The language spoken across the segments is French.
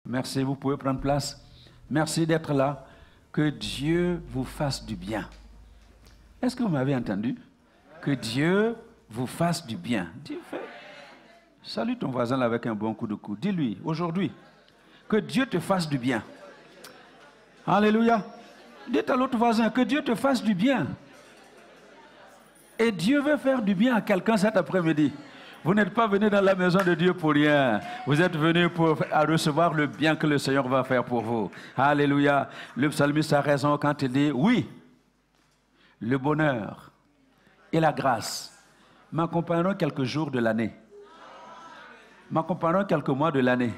Merci, vous pouvez prendre place. Merci d'être là. Que Dieu vous fasse du bien. Est-ce que vous m'avez entendu? Que Dieu vous fasse du bien. Dis, salue ton voisin là avec un bon coup de coude. Dis-lui, aujourd'hui, que Dieu te fasse du bien. Alléluia. Dites à l'autre voisin, que Dieu te fasse du bien. Et Dieu veut faire du bien à quelqu'un cet après-midi. Vous n'êtes pas venu dans la maison de Dieu pour rien. Vous êtes venu pour recevoir le bien que le Seigneur va faire pour vous. Alléluia. Le psalmiste a raison quand il dit, oui, le bonheur et la grâce m'accompagneront quelques jours de l'année. M'accompagneront quelques mois de l'année.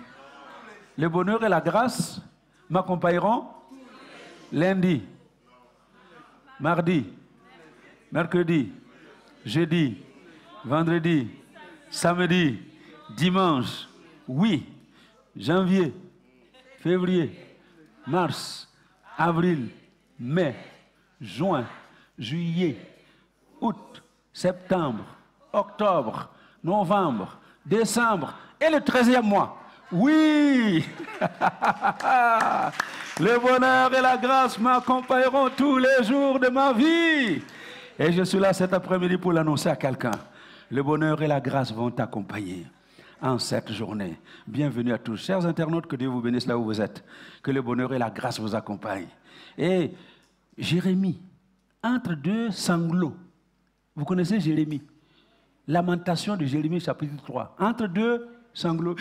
Le bonheur et la grâce m'accompagneront lundi, mardi, mercredi, jeudi, vendredi, samedi, dimanche, oui, janvier, février, mars, avril, mai, juin, juillet, août, septembre, octobre, novembre, décembre et le 13e mois. Oui! Le bonheur et la grâce m'accompagneront tous les jours de ma vie. Et je suis là cet après-midi pour l'annoncer à quelqu'un. Le bonheur et la grâce vont t'accompagner en cette journée. Bienvenue à tous. Chers internautes, que Dieu vous bénisse là où vous êtes. Que le bonheur et la grâce vous accompagnent. Et Jérémie, entre deux sanglots. Vous connaissez Jérémie? Lamentation de Jérémie, chapitre 3. Entre deux sanglots.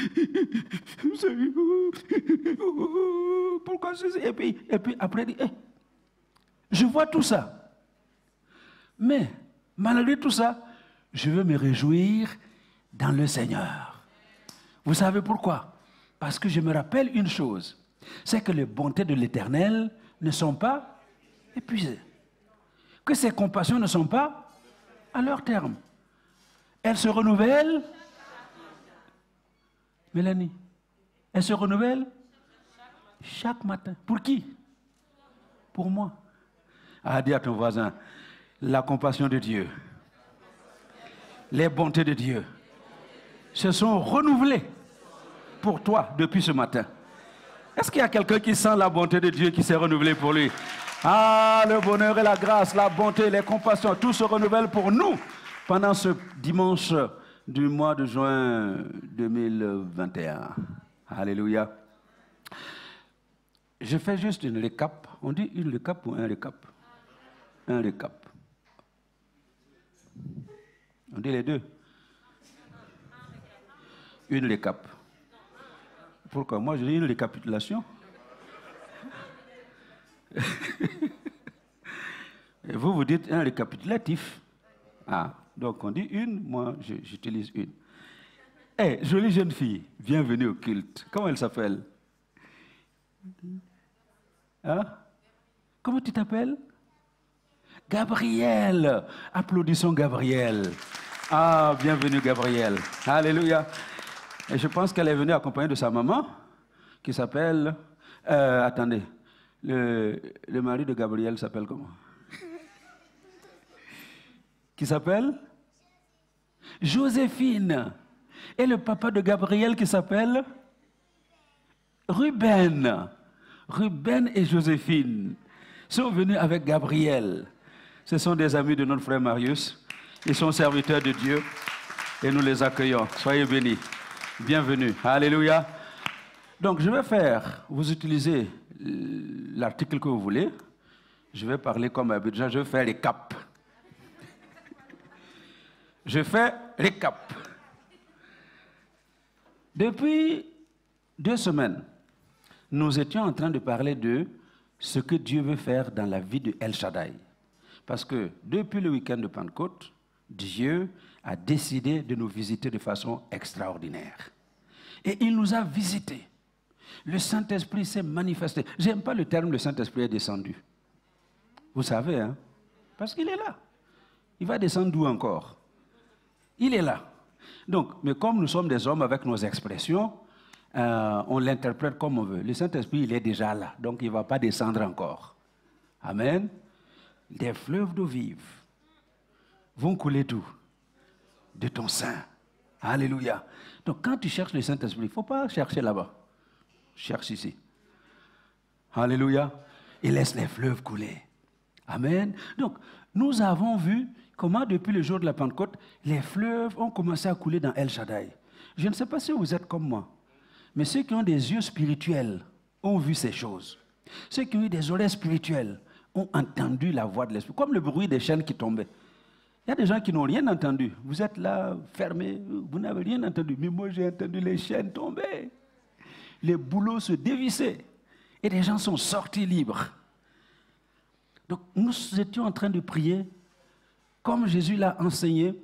Pourquoi ceci? Et puis après, il dit, je vois tout ça. Mais, malgré tout ça, je veux me réjouir dans le Seigneur. Vous savez pourquoi? Parce que je me rappelle une chose, c'est que les bontés de l'Éternel ne sont pas épuisées. Que ses compassions ne sont pas à leur terme. Elles se renouvellent. Mélanie, elles se renouvellent chaque matin. Pour qui? Pour moi. Ah, dis à ton voisin, la compassion de Dieu, les bontés de Dieu se sont renouvelées pour toi depuis ce matin. Est-ce qu'il y a quelqu'un qui sent la bonté de Dieu qui s'est renouvelée pour lui? Ah, le bonheur et la grâce, la bonté, les compassions, tout se renouvelle pour nous pendant ce dimanche du mois de juin 2021. Alléluia. Je fais juste une récap. On dit une récap ou un récap? Un récap. On dit les deux. Une récap. Pourquoi? Moi, je dis une récapitulation. Et vous, vous dites un récapitulatif. Ah, donc on dit une, moi, j'utilise une. Eh, jolie jeune fille, bienvenue au culte. Comment elle s'appelle? Hein? Comment tu t'appelles? Gabriel. Applaudissons Gabriel. Ah, bienvenue Gabriel. Alléluia. Et je pense qu'elle est venue accompagnée de sa maman, qui s'appelle... attendez, le mari de Gabriel s'appelle comment? Qui s'appelle Joséphine. Et le papa de Gabriel qui s'appelle Ruben. Ruben et Joséphine sont venus avec Gabriel. Ce sont des amis de notre frère Marius. Ils sont serviteurs de Dieu et nous les accueillons. Soyez bénis. Bienvenue. Alléluia. Donc je vais vous utilisez l'article que vous voulez. Je vais parler comme habituellement, je vais faire les caps. Je fais récap. Depuis 2 semaines, nous étions en train de parler de ce que Dieu veut faire dans la vie de El Shaddai. Parce que depuis le week-end de Pentecôte, Dieu a décidé de nous visiter de façon extraordinaire. Et il nous a visités. Le Saint-Esprit s'est manifesté. Je n'aime pas le terme le Saint-Esprit est descendu. Vous savez, hein? Parce qu'il est là. Il va descendre d'où encore? Il est là. Donc, mais comme nous sommes des hommes avec nos expressions, on l'interprète comme on veut. Le Saint-Esprit, il est déjà là, donc il ne va pas descendre encore. Amen. Des fleuves d'eau vive vont couler d'où? De ton sein. Alléluia. Donc, quand tu cherches le Saint-Esprit, il ne faut pas chercher là-bas. cherche ici. Alléluia. Il laisse les fleuves couler. Amen. Donc, nous avons vu comment depuis le jour de la Pentecôte, les fleuves ont commencé à couler dans El Shaddai. Je ne sais pas si vous êtes comme moi, mais ceux qui ont des yeux spirituels ont vu ces choses. Ceux qui ont eu des oreilles spirituelles ont entendu la voix de l'Esprit, comme le bruit des chaînes qui tombaient. Il y a des gens qui n'ont rien entendu. Vous êtes là, fermés, vous n'avez rien entendu. Mais moi, j'ai entendu les chaînes tomber. Les bouleaux se dévisser. Et les gens sont sortis libres. Donc, nous étions en train de prier, comme Jésus l'a enseigné,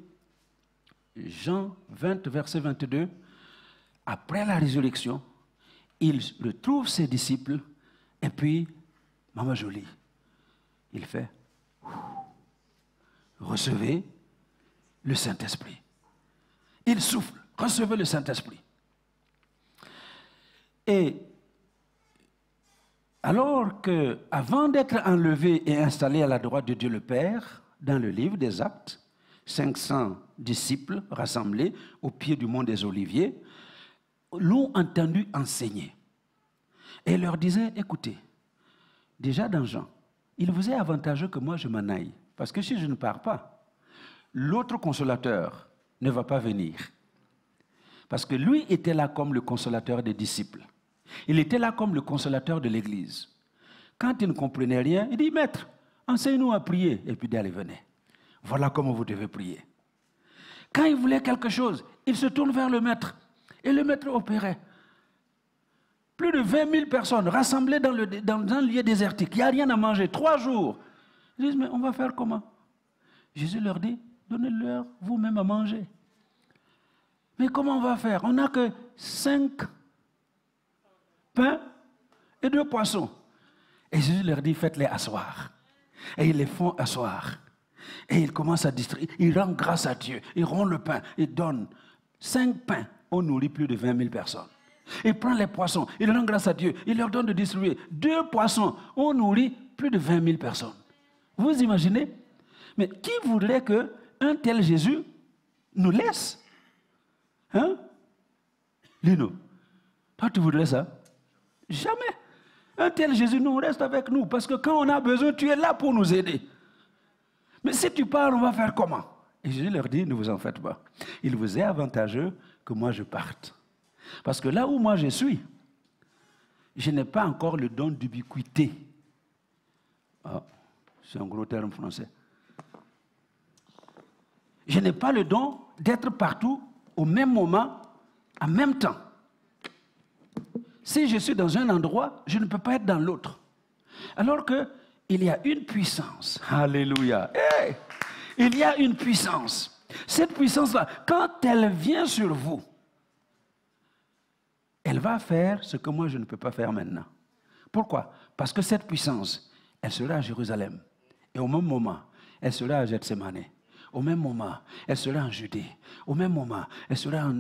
Jean 20, verset 22, après la résurrection, il retrouve ses disciples, et puis, Maman Jolie, il fait, recevez le Saint-Esprit. Il souffle, recevez le Saint-Esprit. Et alors que, avant d'être enlevé et installé à la droite de Dieu le Père, dans le livre des Actes, 500 disciples rassemblés au pied du mont des Oliviers l'ont entendu enseigner. Et il leur disait, écoutez, déjà dans Jean, il vous est avantageux que moi je m'en aille, parce que si je ne pars pas, l'autre consolateur ne va pas venir. Parce que lui était là comme le consolateur des disciples. Il était là comme le consolateur de l'Église. Quand il ne comprenait rien, il dit, Maître, enseigne-nous à prier. Et puis, allez, venez. Voilà comment vous devez prier. Quand il voulait quelque chose, il se tourne vers le Maître. Et le Maître opérait. Plus de 20 000 personnes rassemblées dans un lieu désertique. Il n'y a rien à manger. 3 jours. Ils disent, mais on va faire comment? Jésus leur dit, donnez-leur vous-même à manger. Mais comment on va faire? On n'a que 5 pains et 2 poissons. Et Jésus leur dit, faites-les asseoir. Et ils les font asseoir. Et ils commencent à distribuer. Ils rendent grâce à Dieu. Ils rendent le pain. Ils donnent 5 pains. On nourrit plus de 20 000 personnes. Ils prennent les poissons. Ils rendent grâce à Dieu. Ils leur donnent de distribuer. 2 poissons. On nourrit plus de 20 000 personnes. Vous imaginez? Mais qui voudrait qu'un tel Jésus nous laisse? Hein? Lino, toi tu voudrais ça? Jamais. Un tel Jésus nous reste avec nous, parce que quand on a besoin, tu es là pour nous aider. Mais si tu pars, on va faire comment? Et Jésus leur dit, ne vous en faites pas. Il vous est avantageux que moi je parte. Parce que là où moi je suis, je n'ai pas encore le don d'ubiquité. Ah, c'est un gros terme français. Je n'ai pas le don d'être partout au même moment, en même temps. Si je suis dans un endroit, je ne peux pas être dans l'autre. Alors qu'il y a une puissance. Alléluia. Hey! Il y a une puissance. Cette puissance-là, quand elle vient sur vous, elle va faire ce que moi je ne peux pas faire maintenant. Pourquoi? Parce que cette puissance, elle sera à Jérusalem. Et au même moment, elle sera à Gethsémane. Au même moment, elle sera en Judée. Au même moment, elle sera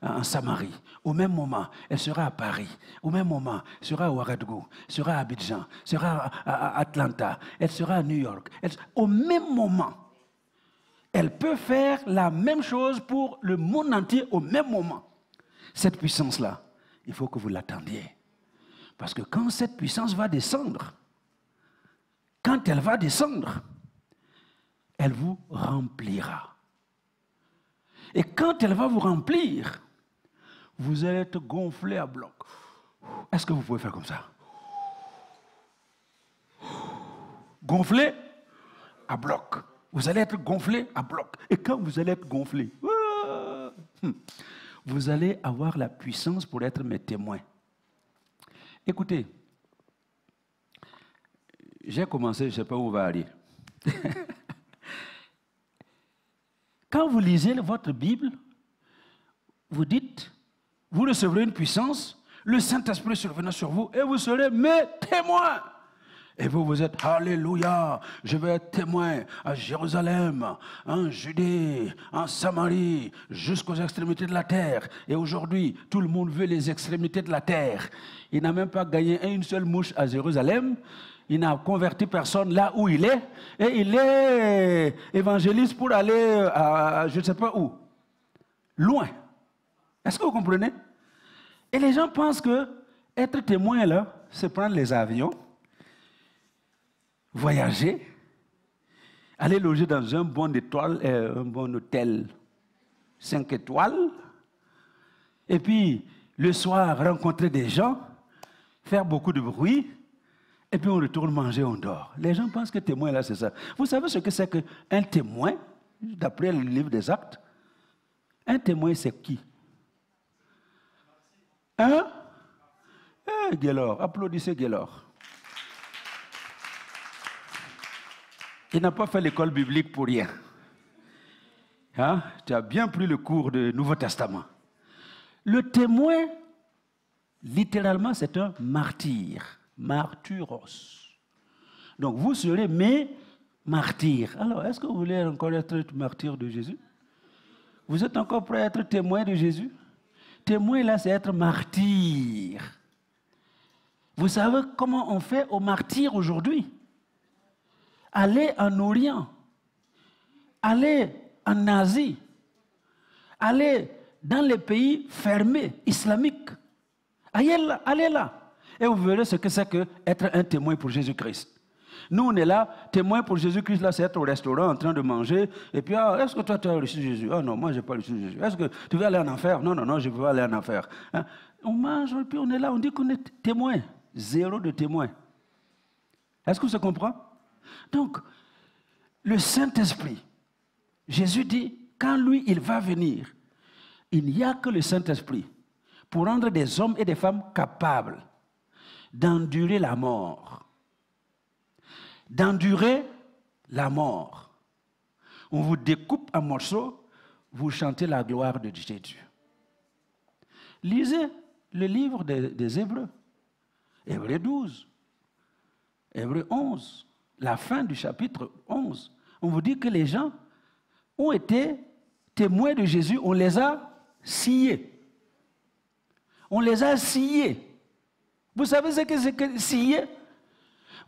en Samarie. Au même moment, elle sera à Paris. Au même moment, elle sera à Ouagadougou, elle sera à Abidjan, elle sera à Atlanta, elle sera à New York. Au même moment, elle peut faire la même chose pour le monde entier au même moment. Cette puissance-là, il faut que vous l'attendiez. Parce que quand cette puissance va descendre, quand elle va descendre, elle vous remplira. Et quand elle va vous remplir, vous allez être gonflé à bloc. Est-ce que vous pouvez faire comme ça? Gonflé à bloc. Vous allez être gonflé à bloc. Et quand vous allez être gonflé, vous allez avoir la puissance pour être mes témoins. Écoutez, j'ai commencé, je ne sais pas où on va aller. Quand vous lisez votre Bible, vous dites, vous recevrez une puissance, le Saint-Esprit survenant sur vous et vous serez mes témoins. Et vous, vous êtes, alléluia, je vais être témoin à Jérusalem, en Judée, en Samarie, jusqu'aux extrémités de la terre. Et aujourd'hui, tout le monde veut les extrémités de la terre. Il n'a même pas gagné une seule mouche à Jérusalem. Il n'a converti personne là où il est. Et il est évangéliste pour aller à je ne sais pas où. Loin. Est-ce que vous comprenez? Et les gens pensent que être témoin, là, c'est prendre les avions, voyager, aller loger dans un bon hôtel 5 étoiles, et puis le soir rencontrer des gens, faire beaucoup de bruit, et puis on retourne manger, on dort. Les gens pensent que témoin, là, c'est ça. Vous savez ce que c'est qu'un témoin, d'après le livre des Actes? Un témoin, c'est qui? Hein? Guélor, applaudissez Guélor. Il n'a pas fait l'école biblique pour rien. Hein? Tu as bien pris le cours du Nouveau Testament. Le témoin, littéralement, c'est un martyr. Martyros. Donc, vous serez mes martyrs. Alors, est-ce que vous voulez encore être martyr de Jésus? Vous êtes encore prêt à être témoin de Jésus? Témoin, là, c'est être martyr. Vous savez comment on fait aux martyrs aujourd'hui? Aller en Orient, aller en Asie, aller dans les pays fermés, islamiques. Allez là. Et vous verrez ce que c'est qu'être un témoin pour Jésus-Christ. Nous, on est là, témoin pour Jésus-Christ, là, c'est être au restaurant en train de manger. Et puis, est-ce que toi, tu as reçu Jésus? Ah non, moi, je n'ai pas reçu Jésus. Est-ce que tu veux aller en enfer? Non, je ne veux pas aller en enfer. Hein? On mange, et puis on est là, on dit qu'on est témoin. Zéro de témoin. Est-ce que ça comprend? Donc, le Saint-Esprit, Jésus dit, quand lui, il va venir, il n'y a que le Saint-Esprit pour rendre des hommes et des femmes capables d'endurer la mort. D'endurer la mort. On vous découpe en morceaux, vous chantez la gloire de Jésus. Lisez le livre des Hébreux. Hébreux 12, Hébreux 11, la fin du chapitre 11. On vous dit que les gens ont été témoins de Jésus, on les a sciés. On les a sciés. Vous savez ce que c'est que scier?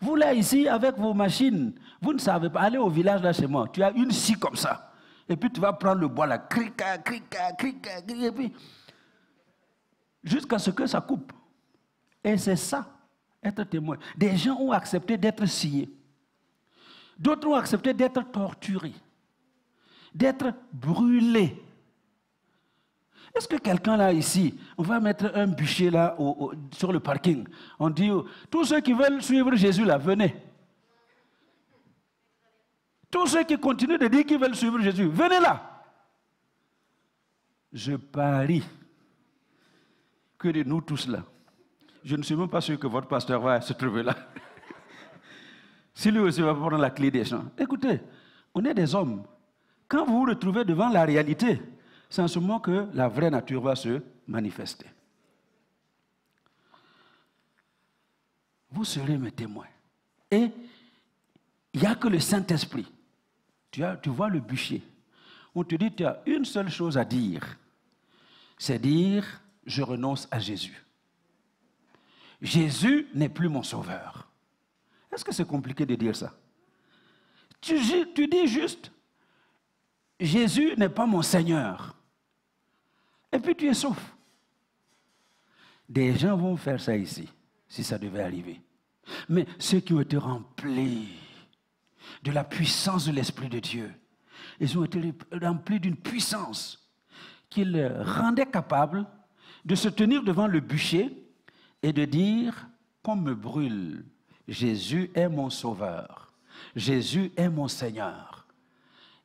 Vous là ici, avec vos machines, vous ne savez pas. Allez au village là chez moi, tu as une scie comme ça. Et puis tu vas prendre le bois là, crica, et puis jusqu'à ce que ça coupe. Et c'est ça, être témoin. Des gens ont accepté d'être sciés. D'autres ont accepté d'être torturés, d'être brûlés. Est-ce que quelqu'un là ici, on va mettre un bûcher là sur le parking, on dit, tous ceux qui veulent suivre Jésus là, venez. Tous ceux qui continuent de dire qu'ils veulent suivre Jésus, venez là. Je parie que de nous tous là, je ne suis même pas sûr que votre pasteur va se trouver là. Si lui aussi va prendre la clé des champs. Écoutez, on est des hommes. Quand vous vous retrouvez devant la réalité, c'est en ce moment que la vraie nature va se manifester. Vous serez mes témoins. Et il n'y a que le Saint-Esprit. Tu vois le bûcher. On te dit, tu as une seule chose à dire. C'est dire, je renonce à Jésus. Jésus n'est plus mon sauveur. Est-ce que c'est compliqué de dire ça? Tu dis juste, Jésus n'est pas mon Seigneur. Et puis tu es sauf. Des gens vont faire ça ici, si ça devait arriver. Mais ceux qui ont été remplis de la puissance de l'Esprit de Dieu, ils ont été remplis d'une puissance qui les rendait capables de se tenir devant le bûcher et de dire, qu'on me brûle, Jésus est mon sauveur, Jésus est mon Seigneur.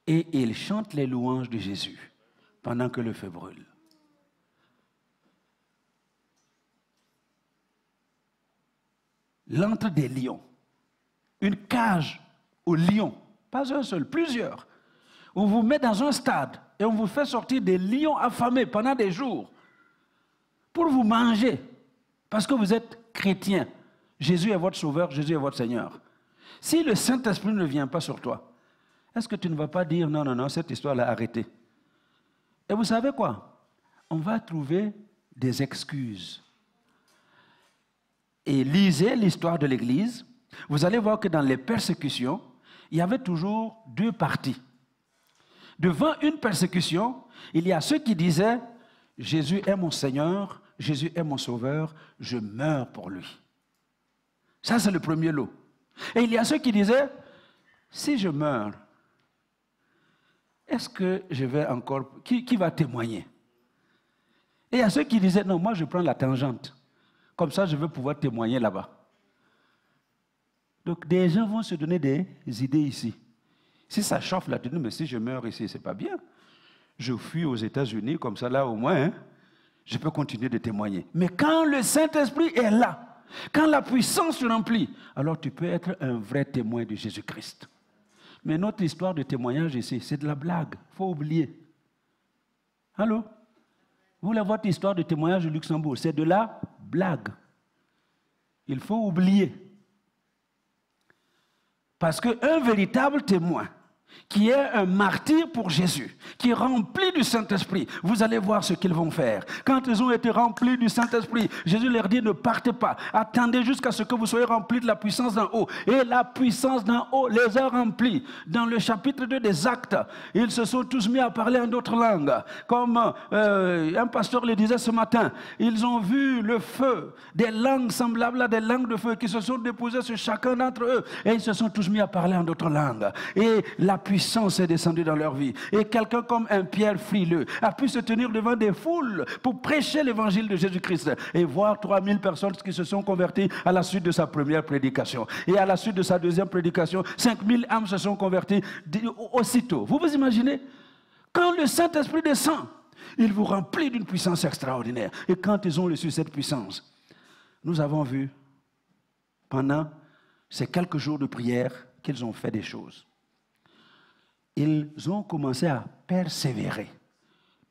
Et ils chantent les louanges de Jésus pendant que le feu brûle. L'antre des lions, une cage aux lions, pas un seul, plusieurs. On vous met dans un stade et on vous fait sortir des lions affamés pendant des jours pour vous manger parce que vous êtes chrétien. Jésus est votre sauveur, Jésus est votre Seigneur. Si le Saint-Esprit ne vient pas sur toi, est-ce que tu ne vas pas dire non, cette histoire-là, arrêtez? Et vous savez quoi? On va trouver des excuses. Et lisez l'histoire de l'Église, vous allez voir que dans les persécutions, il y avait toujours deux parties. Devant une persécution, il y a ceux qui disaient « Jésus est mon Seigneur, Jésus est mon sauveur, je meurs pour lui. Ça, c'est le premier lot. Et il y a ceux qui disaient, si je meurs, est-ce que je vais encore... Qui va témoigner? Et il y a ceux qui disaient, non, moi je prends la tangente. Comme ça, je vais pouvoir témoigner là-bas. Donc, des gens vont se donner des idées ici. Si ça chauffe là, tu dis, mais si je meurs ici, c'est pas bien. Je fuis aux États-Unis, comme ça, là, au moins, hein, je peux continuer de témoigner. Mais quand le Saint-Esprit est là, quand la puissance se remplit, alors tu peux être un vrai témoin de Jésus-Christ. Mais notre histoire de témoignage ici, c'est de la blague. Il faut oublier. Allô? Vous voulez votre histoire de témoignage au Luxembourg, c'est de la blague. Il faut oublier. Parce qu'un véritable témoin, qui est un martyr pour Jésus, qui est rempli du Saint-Esprit, vous allez voir ce qu'ils vont faire. Quand ils ont été remplis du Saint-Esprit, Jésus leur dit, ne partez pas, attendez jusqu'à ce que vous soyez remplis de la puissance d'en haut. Et la puissance d'en haut les a remplis. Dans le chapitre 2 des Actes, ils se sont tous mis à parler en d'autres langues. Comme un pasteur le disait ce matin, ils ont vu le feu, des langues semblables à des langues de feu qui se sont déposées sur chacun d'entre eux. Et ils se sont tous mis à parler en d'autres langues. Et la puissance est descendue dans leur vie. Et quelqu'un comme un Pierre frileux a pu se tenir devant des foules pour prêcher l'évangile de Jésus-Christ et voir 3000 personnes qui se sont converties à la suite de sa première prédication. Et à la suite de sa deuxième prédication, 5000 âmes se sont converties aussitôt. Vous vous imaginez? Quand le Saint-Esprit descend, il vous remplit d'une puissance extraordinaire. Et quand ils ont reçu cette puissance, nous avons vu pendant ces quelques jours de prière qu'ils ont fait des choses. Ils ont commencé à persévérer.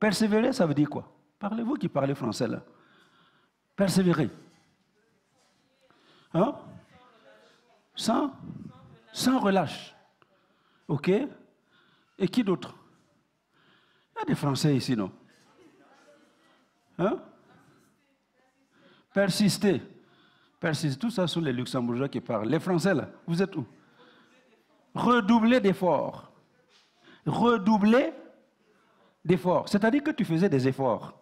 Persévérer, ça veut dire quoi? Parlez-vous qui parlez français là. Persévérer. Hein? Sans relâche. OK? Et qui d'autre? Il y a des Français ici, non? Hein? Persister. Persister. Tout ça sont les Luxembourgeois qui parlent. Les Français là, vous êtes où? Redoubler d'efforts. Redoubler d'efforts. C'est-à-dire que tu faisais des efforts.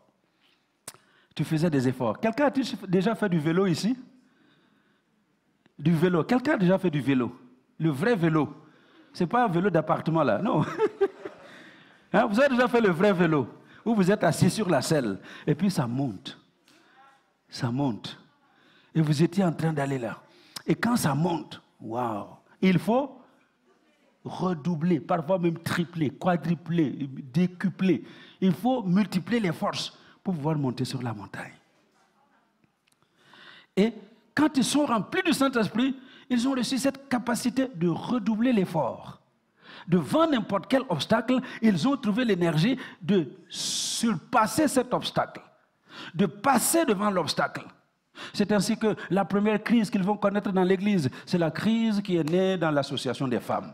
Tu faisais des efforts. Quelqu'un a déjà fait du vélo ici? Du vélo. Quelqu'un a déjà fait du vélo? Le vrai vélo. Ce n'est pas un vélo d'appartement là, non. Hein, vous avez déjà fait le vrai vélo, où vous êtes assis sur la selle, et puis ça monte. Ça monte. Et vous étiez en train d'aller là. Et quand ça monte, waouh, il faut redoubler, parfois même tripler, quadrupler, décupler. Il faut multiplier les forces pour pouvoir monter sur la montagne. Et quand ils sont remplis du Saint-Esprit, ils ont reçu cette capacité de redoubler l'effort. Devant n'importe quel obstacle, ils ont trouvé l'énergie de surpasser cet obstacle, de passer devant l'obstacle. C'est ainsi que la première crise qu'ils vont connaître dans l'Église, c'est la crise qui est née dans l'association des femmes.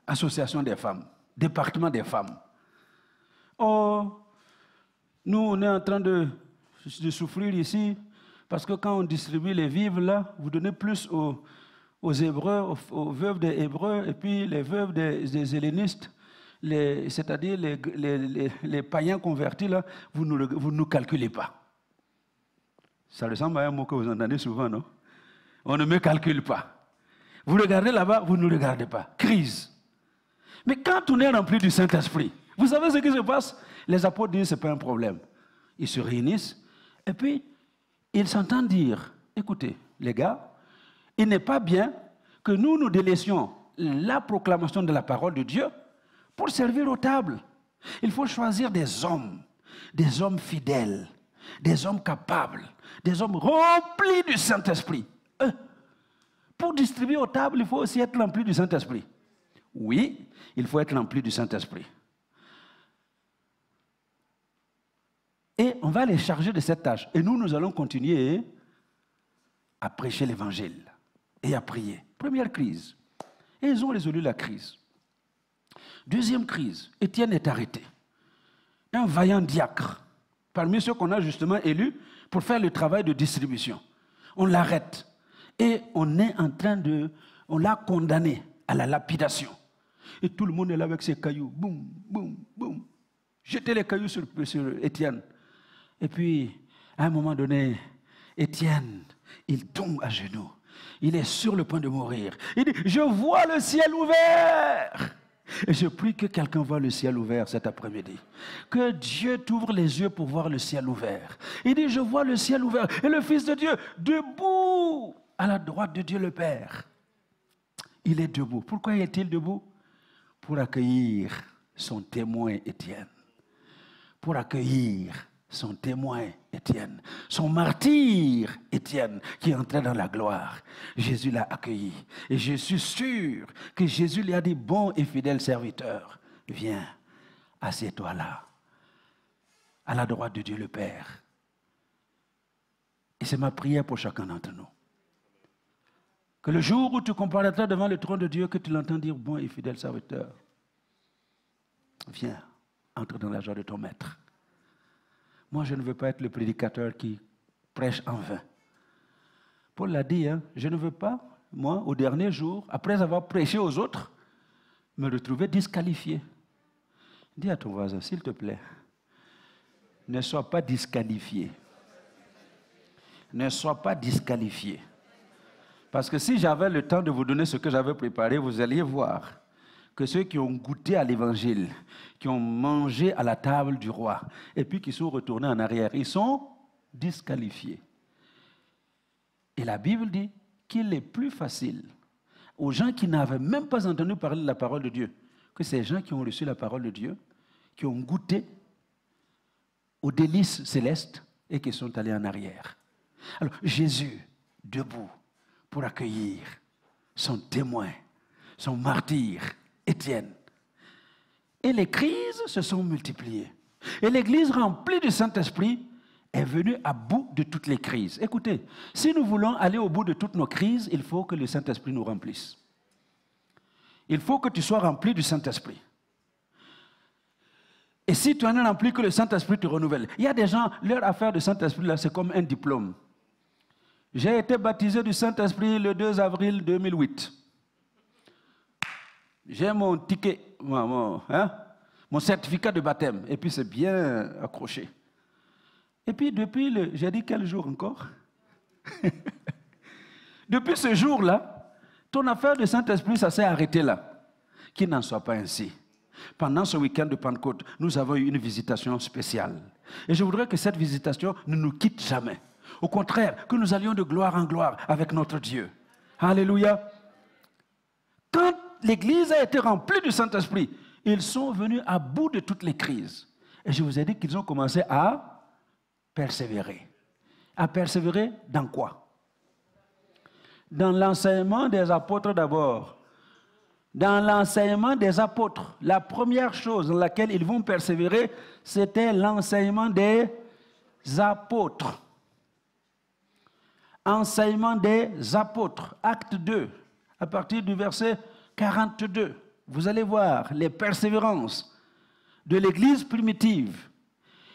Association des femmes, département des femmes. Oh, nous, on est en train de souffrir ici, parce que quand on distribue les vivres, là, vous donnez plus aux Hébreux, aux veuves des Hébreux, et puis les veuves des hellénistes, c'est-à-dire les païens convertis, là, vous ne nous calculez pas. Ça ressemble à un mot que vous entendez souvent, non? On ne me calcule pas. Vous regardez là-bas, vous ne nous regardez pas. Crise. Mais quand on est rempli du Saint-Esprit, vous savez ce qui se passe? Les apôtres disent que ce n'est pas un problème. Ils se réunissent et puis ils s'entendent dire, écoutez, les gars, il n'est pas bien que nous délaissions la proclamation de la parole de Dieu pour servir aux tables. Il faut choisir des hommes fidèles, des hommes capables, des hommes remplis du Saint-Esprit. Pour distribuer aux tables, il faut aussi être rempli du Saint-Esprit. Oui, il faut être rempli du Saint-Esprit. Et on va les charger de cette tâche. Et nous allons continuer à prêcher l'Évangile et à prier. Première crise. Et ils ont résolu la crise. Deuxième crise. Étienne est arrêté. Un vaillant diacre, parmi ceux qu'on a justement élus pour faire le travail de distribution. On l'arrête. Et on l'a condamné à la lapidation. Et tout le monde est là avec ses cailloux. Boum, boum, boum. jeter les cailloux sur Étienne. Et puis, à un moment donné, Étienne, il tombe à genoux. Il est sur le point de mourir. Il dit, je vois le ciel ouvert. Et je prie que quelqu'un voie le ciel ouvert cet après-midi. Que Dieu t'ouvre les yeux pour voir le ciel ouvert. Il dit, je vois le ciel ouvert. Et le Fils de Dieu, debout, à la droite de Dieu le Père. Il est debout. Pourquoi est-il debout? Pour accueillir son témoin Étienne. Pour accueillir son témoin Étienne. Son martyr Étienne qui entrait dans la gloire. Jésus l'a accueilli. Et je suis sûr que Jésus lui a dit, bon et fidèle serviteur, viens, assieds-toi là, à la droite de Dieu le Père. Et c'est ma prière pour chacun d'entre nous. Que le jour où tu comparaîtras devant le trône de Dieu, que tu l'entends dire, bon et fidèle serviteur, viens, entre dans la joie de ton maître. Moi, je ne veux pas être le prédicateur qui prêche en vain. Paul l'a dit, hein, je ne veux pas, moi, au dernier jour, après avoir prêché aux autres, me retrouver disqualifié. Dis à ton voisin, s'il te plaît, ne sois pas disqualifié. Ne sois pas disqualifié. Parce que si j'avais le temps de vous donner ce que j'avais préparé, vous alliez voir que ceux qui ont goûté à l'évangile, qui ont mangé à la table du roi, et puis qui sont retournés en arrière, ils sont disqualifiés. Et la Bible dit qu'il est plus facile aux gens qui n'avaient même pas entendu parler de la parole de Dieu que ces gens qui ont reçu la parole de Dieu, qui ont goûté aux délices célestes et qui sont allés en arrière. Alors, Jésus, debout, pour accueillir son témoin, son martyr, Étienne. Et les crises se sont multipliées. Et l'Église remplie du Saint-Esprit est venue à bout de toutes les crises. Écoutez, si nous voulons aller au bout de toutes nos crises, il faut que le Saint-Esprit nous remplisse. Il faut que tu sois rempli du Saint-Esprit. Et si tu en es rempli, que le Saint-Esprit te renouvelle. Il y a des gens, leur affaire de Saint-Esprit, là, c'est comme un diplôme. J'ai été baptisé du Saint-Esprit le 2 avril 2008. J'ai mon ticket, mon certificat de baptême, et puis c'est bien accroché. Et puis depuis, j'ai dit quel jour encore? Depuis ce jour-là, ton affaire de Saint-Esprit, ça s'est arrêté là. Qu'il n'en soit pas ainsi. Pendant ce week-end de Pentecôte, nous avons eu une visitation spéciale. Et je voudrais que cette visitation ne nous quitte jamais. Au contraire, que nous allions de gloire en gloire avec notre Dieu. Alléluia. Quand l'Église a été remplie du Saint-Esprit, ils sont venus à bout de toutes les crises. Et je vous ai dit qu'ils ont commencé à persévérer. À persévérer dans quoi? Dans l'enseignement des apôtres d'abord. Dans l'enseignement des apôtres, la première chose dans laquelle ils vont persévérer, c'était l'enseignement des apôtres. Enseignement des apôtres, acte 2, à partir du verset 42. Vous allez voir les persévérances de l'Église primitive.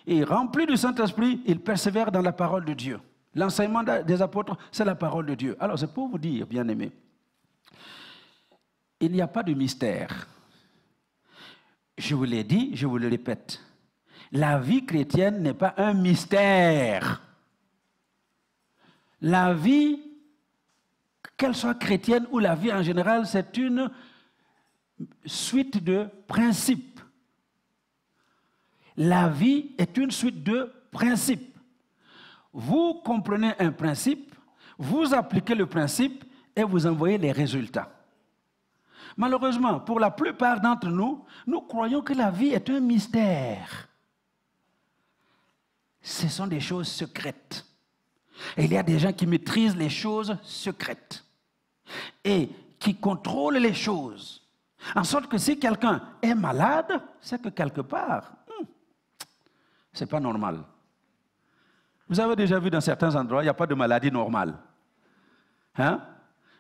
Et remplis du Saint-Esprit, ils persévèrent dans la parole de Dieu. L'enseignement des apôtres, c'est la parole de Dieu. Alors c'est pour vous dire, bien-aimés, il n'y a pas de mystère. Je vous l'ai dit, je vous le répète. La vie chrétienne n'est pas un mystère. La vie, qu'elle soit chrétienne ou la vie en général, c'est une suite de principes. La vie est une suite de principes. Vous comprenez un principe, vous appliquez le principe et vous envoyez les résultats. Malheureusement, pour la plupart d'entre nous, nous croyons que la vie est un mystère. Ce sont des choses secrètes. Et il y a des gens qui maîtrisent les choses secrètes et qui contrôlent les choses. En sorte que si quelqu'un est malade, c'est que quelque part, ce n'est pas normal. Vous avez déjà vu dans certains endroits, il n'y a pas de maladie normale. Hein?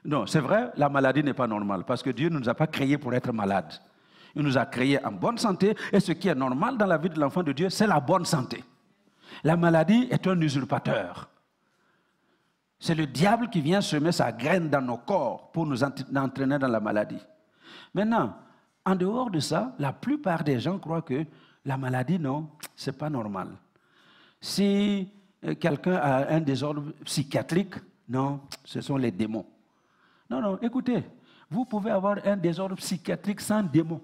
Non, c'est vrai, la maladie n'est pas normale parce que Dieu ne nous a pas créés pour être malades. Il nous a créés en bonne santé et ce qui est normal dans la vie de l'enfant de Dieu, c'est la bonne santé. La maladie est un usurpateur. C'est le diable qui vient semer sa graine dans nos corps pour nous entraîner dans la maladie. Maintenant, en dehors de ça, la plupart des gens croient que La maladie, non, ce n'est pas normal. Si quelqu'un a un désordre psychiatrique, non, ce sont les démons. Non, non, écoutez, vous pouvez avoir un désordre psychiatrique sans démons.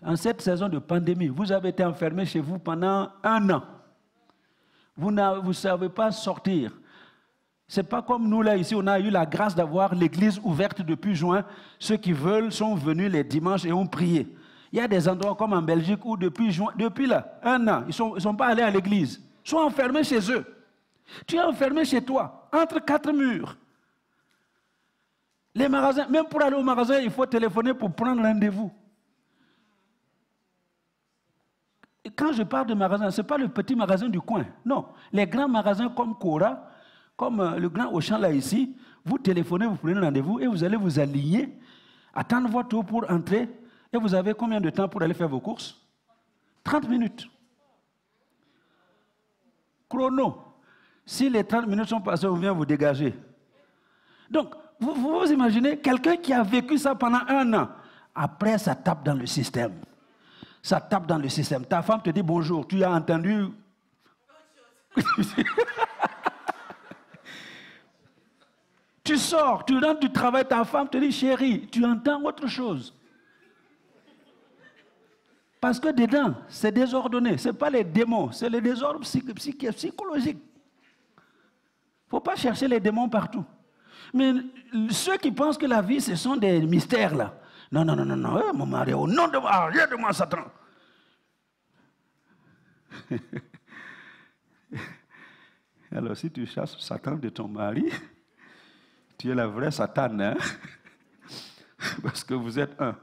En cette saison de pandémie, vous avez été enfermé chez vous pendant 1 an. Vous ne savez pas sortir. Ce n'est pas comme nous là, ici, on a eu la grâce d'avoir l'église ouverte depuis juin. Ceux qui veulent sont venus les dimanches et ont prié. Il y a des endroits comme en Belgique où depuis là, 1 an, ils ne sont pas allés à l'église. Ils sont enfermés chez eux. Tu es enfermé chez toi, entre 4 murs. Les magasins, même pour aller au magasin, il faut téléphoner pour prendre rendez-vous. Et quand je parle de magasin, ce n'est pas le petit magasin du coin. Non, les grands magasins comme Cora, comme le grand Auchan là ici, vous téléphonez, vous prenez rendez-vous et vous allez vous aligner, attendre votre tour pour entrer. Et vous avez combien de temps pour aller faire vos courses? 30 minutes. Chrono. Si les 30 minutes sont passées, on vient vous dégager. Donc, vous imaginez quelqu'un qui a vécu ça pendant 1 an. Après, ça tape dans le système. Ça tape dans le système. Ta femme te dit bonjour, tu as entendu. Tu sors, tu rentres du travail, ta femme te dit chérie, tu entends autre chose. Parce que dedans, c'est désordonné. Ce n'est pas les démons, c'est les désordres psychologiques. Il ne faut pas chercher les démons partout. Mais ceux qui pensent que la vie, ce sont des mystères là. Non, non, non, non, non, mon mari, au nom de moi, arrête de moi, Satan. Alors, si tu chasses Satan de ton mari, tu es la vraie Satan, hein? Parce que vous êtes un.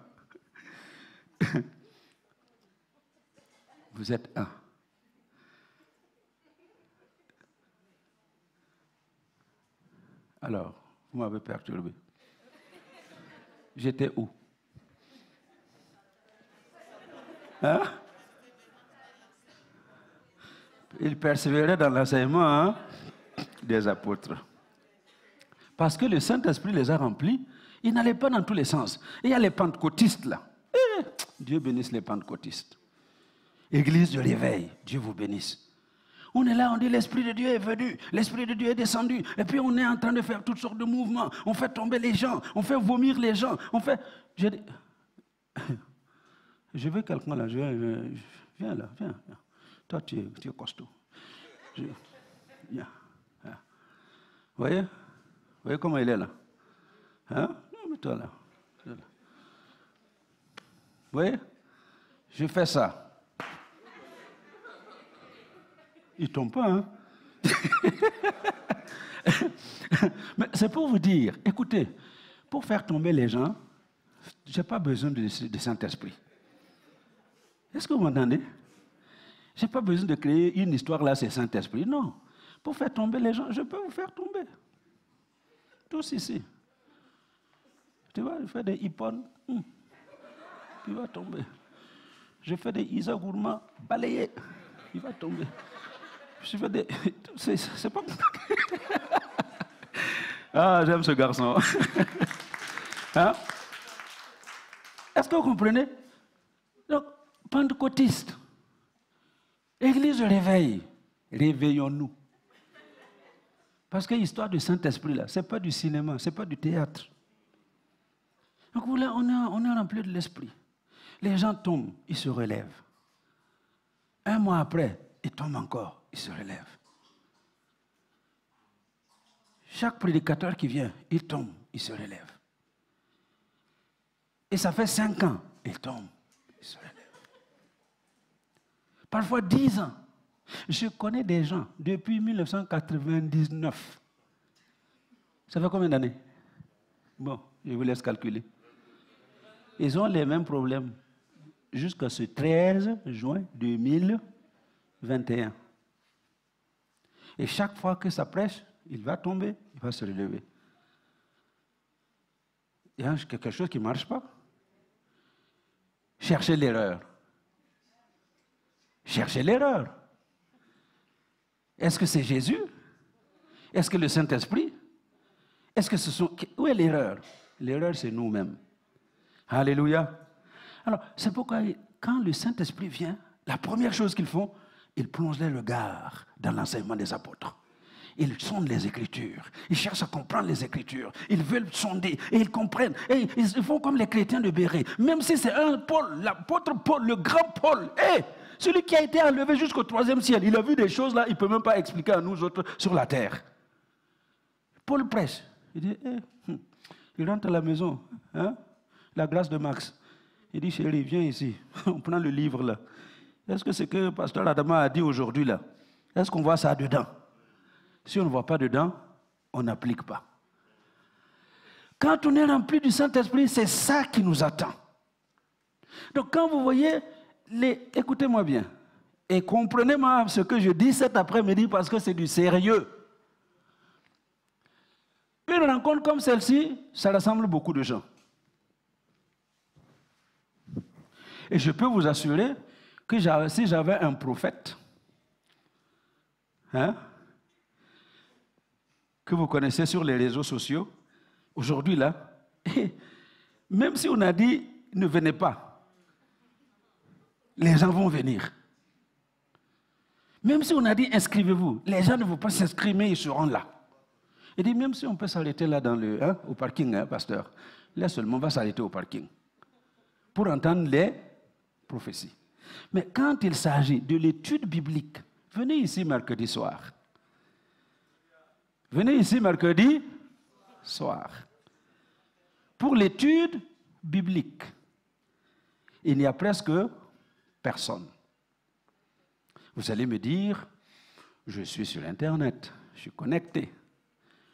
Vous êtes un. Alors, vous m'avez perturbé. J'étais où? Hein? Il persévérait dans l'enseignement des apôtres. Parce que le Saint-Esprit les a remplis, ils n'allaient pas dans tous les sens. Et il y a les pentecôtistes là. Dieu bénisse les pentecôtistes. Église de réveil, Dieu vous bénisse. On est là, on dit l'Esprit de Dieu est venu, l'Esprit de Dieu est descendu, et puis on est en train de faire toutes sortes de mouvements, on fait tomber les gens, on fait vomir les gens, on fait... Je veux quelqu'un là, viens là, viens. Toi, tu es costaud. Viens. Vous voyez? Vous voyez comment il est là? Hein? Non, mais toi là. Vous voyez? Je fais ça. Il ne tombe pas, hein? Mais c'est pour vous dire, écoutez, pour faire tomber les gens, je n'ai pas besoin de Saint-Esprit. Est-ce que vous m'entendez? Je n'ai pas besoin de créer une histoire là, c'est Saint-Esprit. Non. Pour faire tomber les gens, je peux vous faire tomber. Tous ici. Tu vois, je fais des hippons, il va tomber. Je fais des Isa Gourma, balayés, il va tomber. Je fais des... C'est pas... Ah, j'aime ce garçon. Hein? Est-ce que vous comprenez? Donc, pentecôtiste, église de réveil, réveillons-nous. Parce que l'histoire du Saint-Esprit, là, ce n'est pas du cinéma, ce n'est pas du théâtre. Donc là, on est rempli de l'Esprit. Les gens tombent, ils se relèvent. 1 mois après, ils tombent encore, ils se relèvent. Chaque prédicateur qui vient, il tombe, il se relève. Et ça fait 5 ans, il tombe, il se relève. Parfois 10 ans. Je connais des gens depuis 1999. Ça fait combien d'années? Bon, je vous laisse calculer. Ils ont les mêmes problèmes jusqu'à ce 13 juin 2021. Et chaque fois que ça prêche, il va tomber, il va se relever. Il y a quelque chose qui ne marche pas. Cherchez l'erreur. Cherchez l'erreur. Est-ce que c'est Jésus? Est-ce que le Saint-Esprit? Est-ce que ce sont... Où est l'erreur? L'erreur, c'est nous-mêmes. Alléluia. Alors, c'est pourquoi quand le Saint-Esprit vient, la première chose qu'ils font, ils plongent les regards dans l'enseignement des apôtres. Ils sondent les Écritures. Ils cherchent à comprendre les Écritures. Ils veulent sonder et ils comprennent. Et ils font comme les chrétiens de Béret. Même si c'est un Paul, l'apôtre Paul, le grand Paul, celui qui a été enlevé jusqu'au 3e ciel, il a vu des choses là, il ne peut même pas expliquer à nous autres sur la terre. Paul prêche. Il dit, il rentre à la maison, hein, la grâce de Max. Il dit, chérie, viens ici. On prend le livre là. Est-ce que c'est que le pasteur Adama a dit aujourd'hui là? Est-ce qu'on voit ça dedans? Si on ne voit pas dedans, on n'applique pas. Quand on est rempli du Saint-Esprit, c'est ça qui nous attend. Donc quand vous voyez, écoutez-moi bien, et comprenez-moi ce que je dis cet après-midi parce que c'est du sérieux. Une rencontre comme celle-ci, ça rassemble beaucoup de gens. Et je peux vous assurer que si j'avais un prophète, que vous connaissez sur les réseaux sociaux, aujourd'hui là, même si on a dit ne venez pas, les gens vont venir. Même si on a dit inscrivez-vous, les gens ne vont pas s'inscrire, mais ils seront là. Il dit même si on peut s'arrêter là au parking, pasteur, là seulement on va s'arrêter au parking pour entendre les prophéties. Mais quand il s'agit de l'étude biblique, venez ici mercredi soir. Venez ici mercredi soir. Pour l'étude biblique, il n'y a presque personne. Vous allez me dire, je suis sur Internet, je suis connecté.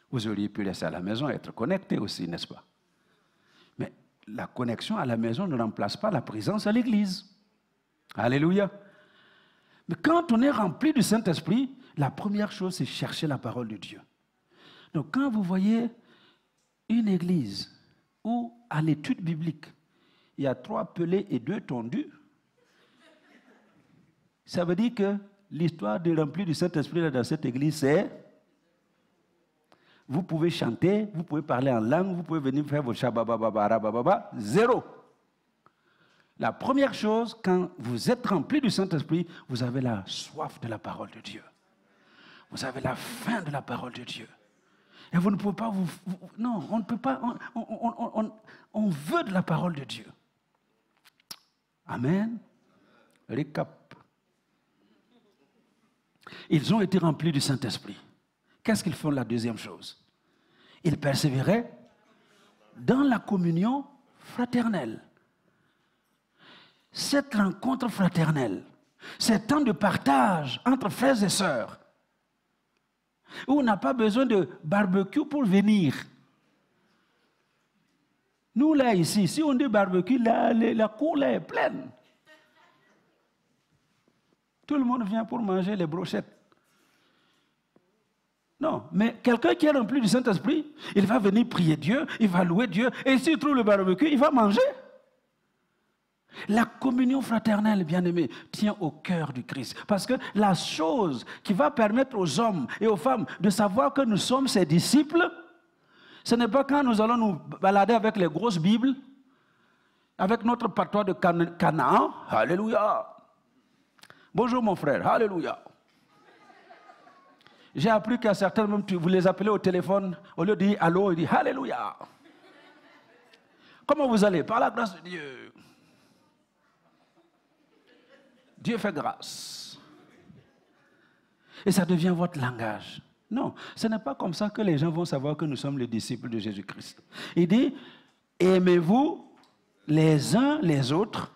Vous auriez pu rester à la maison et être connecté aussi, n'est-ce pas? Mais la connexion à la maison ne remplace pas la présence à l'église. Alléluia. Mais quand on est rempli du Saint-Esprit, la première chose, c'est chercher la parole de Dieu. Donc quand vous voyez une église où, à l'étude biblique, il y a 3 pelés et 2 tondus, ça veut dire que l'histoire de remplir du Saint-Esprit dans cette église, c'est vous pouvez chanter, vous pouvez parler en langue, vous pouvez venir faire vos chabababababababa, 0. La première chose, quand vous êtes rempli du Saint-Esprit, vous avez la soif de la parole de Dieu. Vous avez la faim de la parole de Dieu. Et vous ne pouvez pas non, on ne peut pas. On veut de la parole de Dieu. Amen. Récap. Ils ont été remplis du Saint-Esprit. Qu'est-ce qu'ils font la deuxième chose? Ils persévéraient dans la communion fraternelle. Cette rencontre fraternelle, ce temps de partage entre frères et sœurs, où on n'a pas besoin de barbecue pour venir. Nous, là, ici, si on dit barbecue, la cour là est pleine. Tout le monde vient pour manger les brochettes. Non, mais quelqu'un qui est rempli du Saint-Esprit, il va venir prier Dieu, il va louer Dieu, et s'il trouve le barbecue, il va manger. La communion fraternelle, bien-aimés, tient au cœur du Christ. Parce que la chose qui va permettre aux hommes et aux femmes de savoir que nous sommes ses disciples, ce n'est pas quand nous allons nous balader avec les grosses Bibles, avec notre patois de Canaan. Alléluia. Bonjour mon frère, alléluia. J'ai appris qu'à certains moments, vous les appelez au téléphone, au lieu de dire allô, il dit alléluia. Comment vous allez? Par la grâce de Dieu. Dieu fait grâce. Et ça devient votre langage. Non, ce n'est pas comme ça que les gens vont savoir que nous sommes les disciples de Jésus-Christ. Il dit, aimez-vous les uns les autres,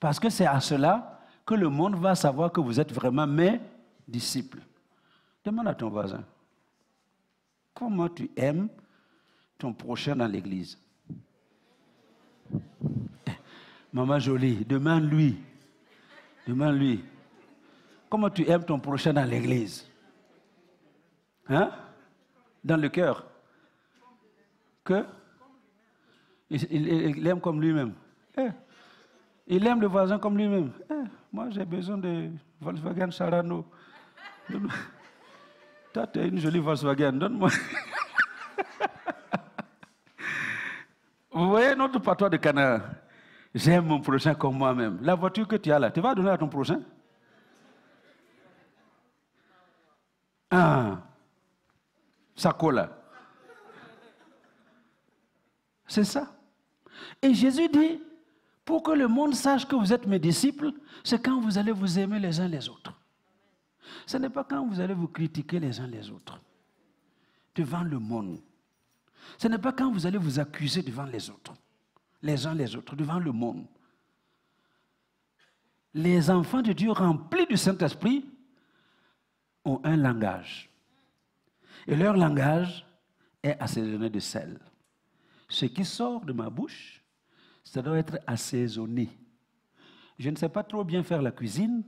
parce que c'est à cela que le monde va savoir que vous êtes vraiment mes disciples. Demande à ton voisin, comment tu aimes ton prochain dans l'église? Maman jolie, demande-lui. Demande-lui, comment tu aimes ton prochain dans l'église? Hein? Dans le cœur. Que? Il aime comme lui-même. Il aime le voisin comme lui-même. Moi, j'ai besoin de Volkswagen Sarano. Toi, tu as une jolie Volkswagen, donne-moi. Vous voyez notre patois de Canaan. J'aime mon prochain comme moi-même. La voiture que tu as là, tu vas donner à ton prochain? Ah, ça colle. C'est ça. Et Jésus dit, pour que le monde sache que vous êtes mes disciples, c'est quand vous allez vous aimer les uns les autres. Ce n'est pas quand vous allez vous critiquer les uns les autres devant le monde. Ce n'est pas quand vous allez vous accuser devant les autres, les uns les autres, devant le monde. Les enfants de Dieu remplis du Saint-Esprit ont un langage. Et leur langage est assaisonné de sel. Ce qui sort de ma bouche, ça doit être assaisonné. Je ne sais pas trop bien faire la cuisine,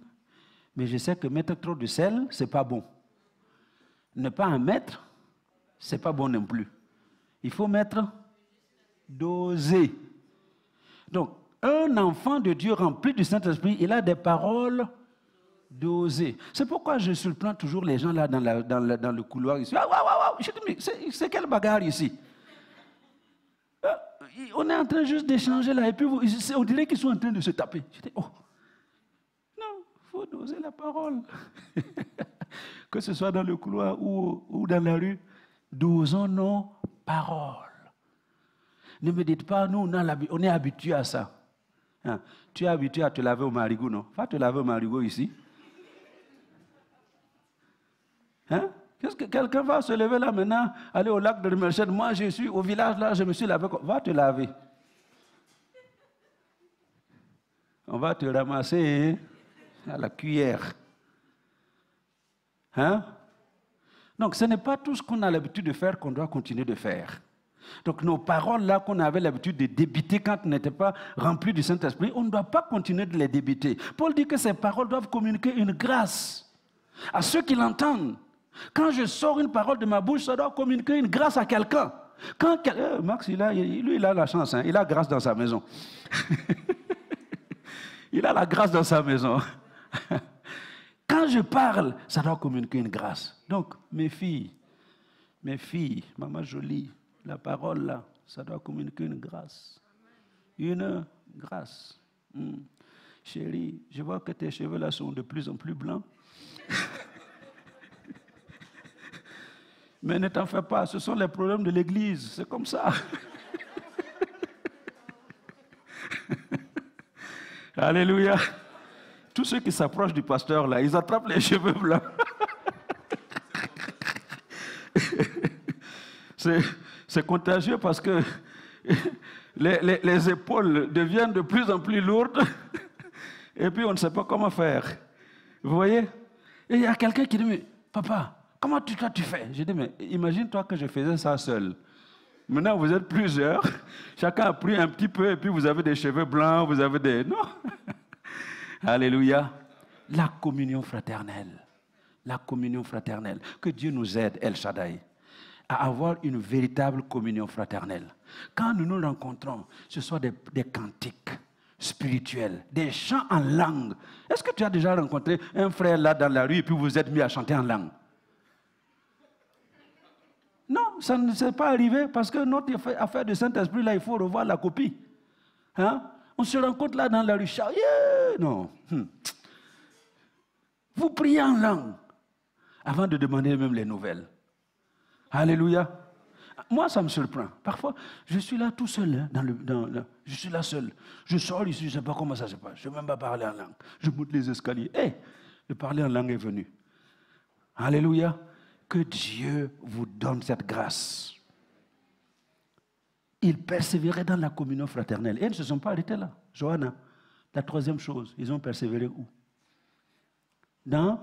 mais je sais que mettre trop de sel, ce n'est pas bon. Ne pas en mettre, ce n'est pas bon non plus. Il faut mettre dosé. Donc, un enfant de Dieu rempli du Saint-Esprit, il a des paroles dosées. C'est pourquoi je surprends toujours les gens là dans le couloir ici. Ah, waouh, je dis, c'est quelle bagarre ici? On est en train juste d'échanger là, et puis on dirait qu'ils sont en train de se taper. Je dis, oh, non, il faut doser la parole. Que ce soit dans le couloir ou dans la rue, dosons nos paroles. Ne me dites pas, nous, on est habitués à ça. Hein? Tu es habitué à te laver au marigot, non? Va te laver au marigot ici. Hein? Qu'est-ce que quelqu'un va se lever là maintenant, aller au lac de Remerchène? Moi, je suis au village là, je me suis lavé. Va te laver. On va te ramasser à la cuillère. Hein? Donc, ce n'est pas tout ce qu'on a l'habitude de faire qu'on doit continuer de faire. Donc, nos paroles là qu'on avait l'habitude de débiter quand on n'était pas rempli du Saint-Esprit, on ne doit pas continuer de les débiter. Paul dit que ces paroles doivent communiquer une grâce à ceux qui l'entendent. Quand je sors une parole de ma bouche, ça doit communiquer une grâce à quelqu'un. Max, il a la chance, hein, il a grâce dans sa maison. Il a la grâce dans sa maison. Quand je parle, ça doit communiquer une grâce. Donc, mes filles, maman jolie, la parole là, ça doit communiquer une grâce. Une grâce. Chérie, je vois que tes cheveux là sont de plus en plus blancs. Mais ne t'en fais pas, ce sont les problèmes de l'Église, c'est comme ça. Alléluia. Tous ceux qui s'approchent du pasteur là, ils attrapent les cheveux blancs. C'est contagieux parce que les épaules deviennent de plus en plus lourdes et puis on ne sait pas comment faire. Vous voyez? Et il y a quelqu'un qui dit, mais papa, comment tu fais? Je dis, mais imagine-toi que je faisais ça seul. Maintenant, vous êtes plusieurs. Chacun a pris un petit peu et puis vous avez des cheveux blancs, vous avez des... Non. Alléluia. La communion fraternelle. La communion fraternelle. Que Dieu nous aide, El Shaddai, à avoir une véritable communion fraternelle. Quand nous nous rencontrons, ce soit des cantiques spirituels, des chants en langue. Est-ce que tu as déjà rencontré un frère là dans la rue et puis vous êtes mis à chanter en langue? Non, ça ne s'est pas arrivé parce que notre affaire de Saint-Esprit, là, il faut revoir la copie. Hein? On se rencontre là dans la rue, non. Vous priez en langue avant de demander même les nouvelles. Alléluia. Moi, ça me surprend. Parfois, je suis là tout seul, hein, je suis là seul. Je sors ici, je ne sais pas comment ça se passe. Je ne vais même pas parler en langue. Je monte les escaliers. Le parler en langue est venu. Alléluia. Que Dieu vous donne cette grâce. Ils persévéraient dans la communion fraternelle. Et ils ne se sont pas arrêtés là. Johanna, la troisième chose, ils ont persévéré où? Dans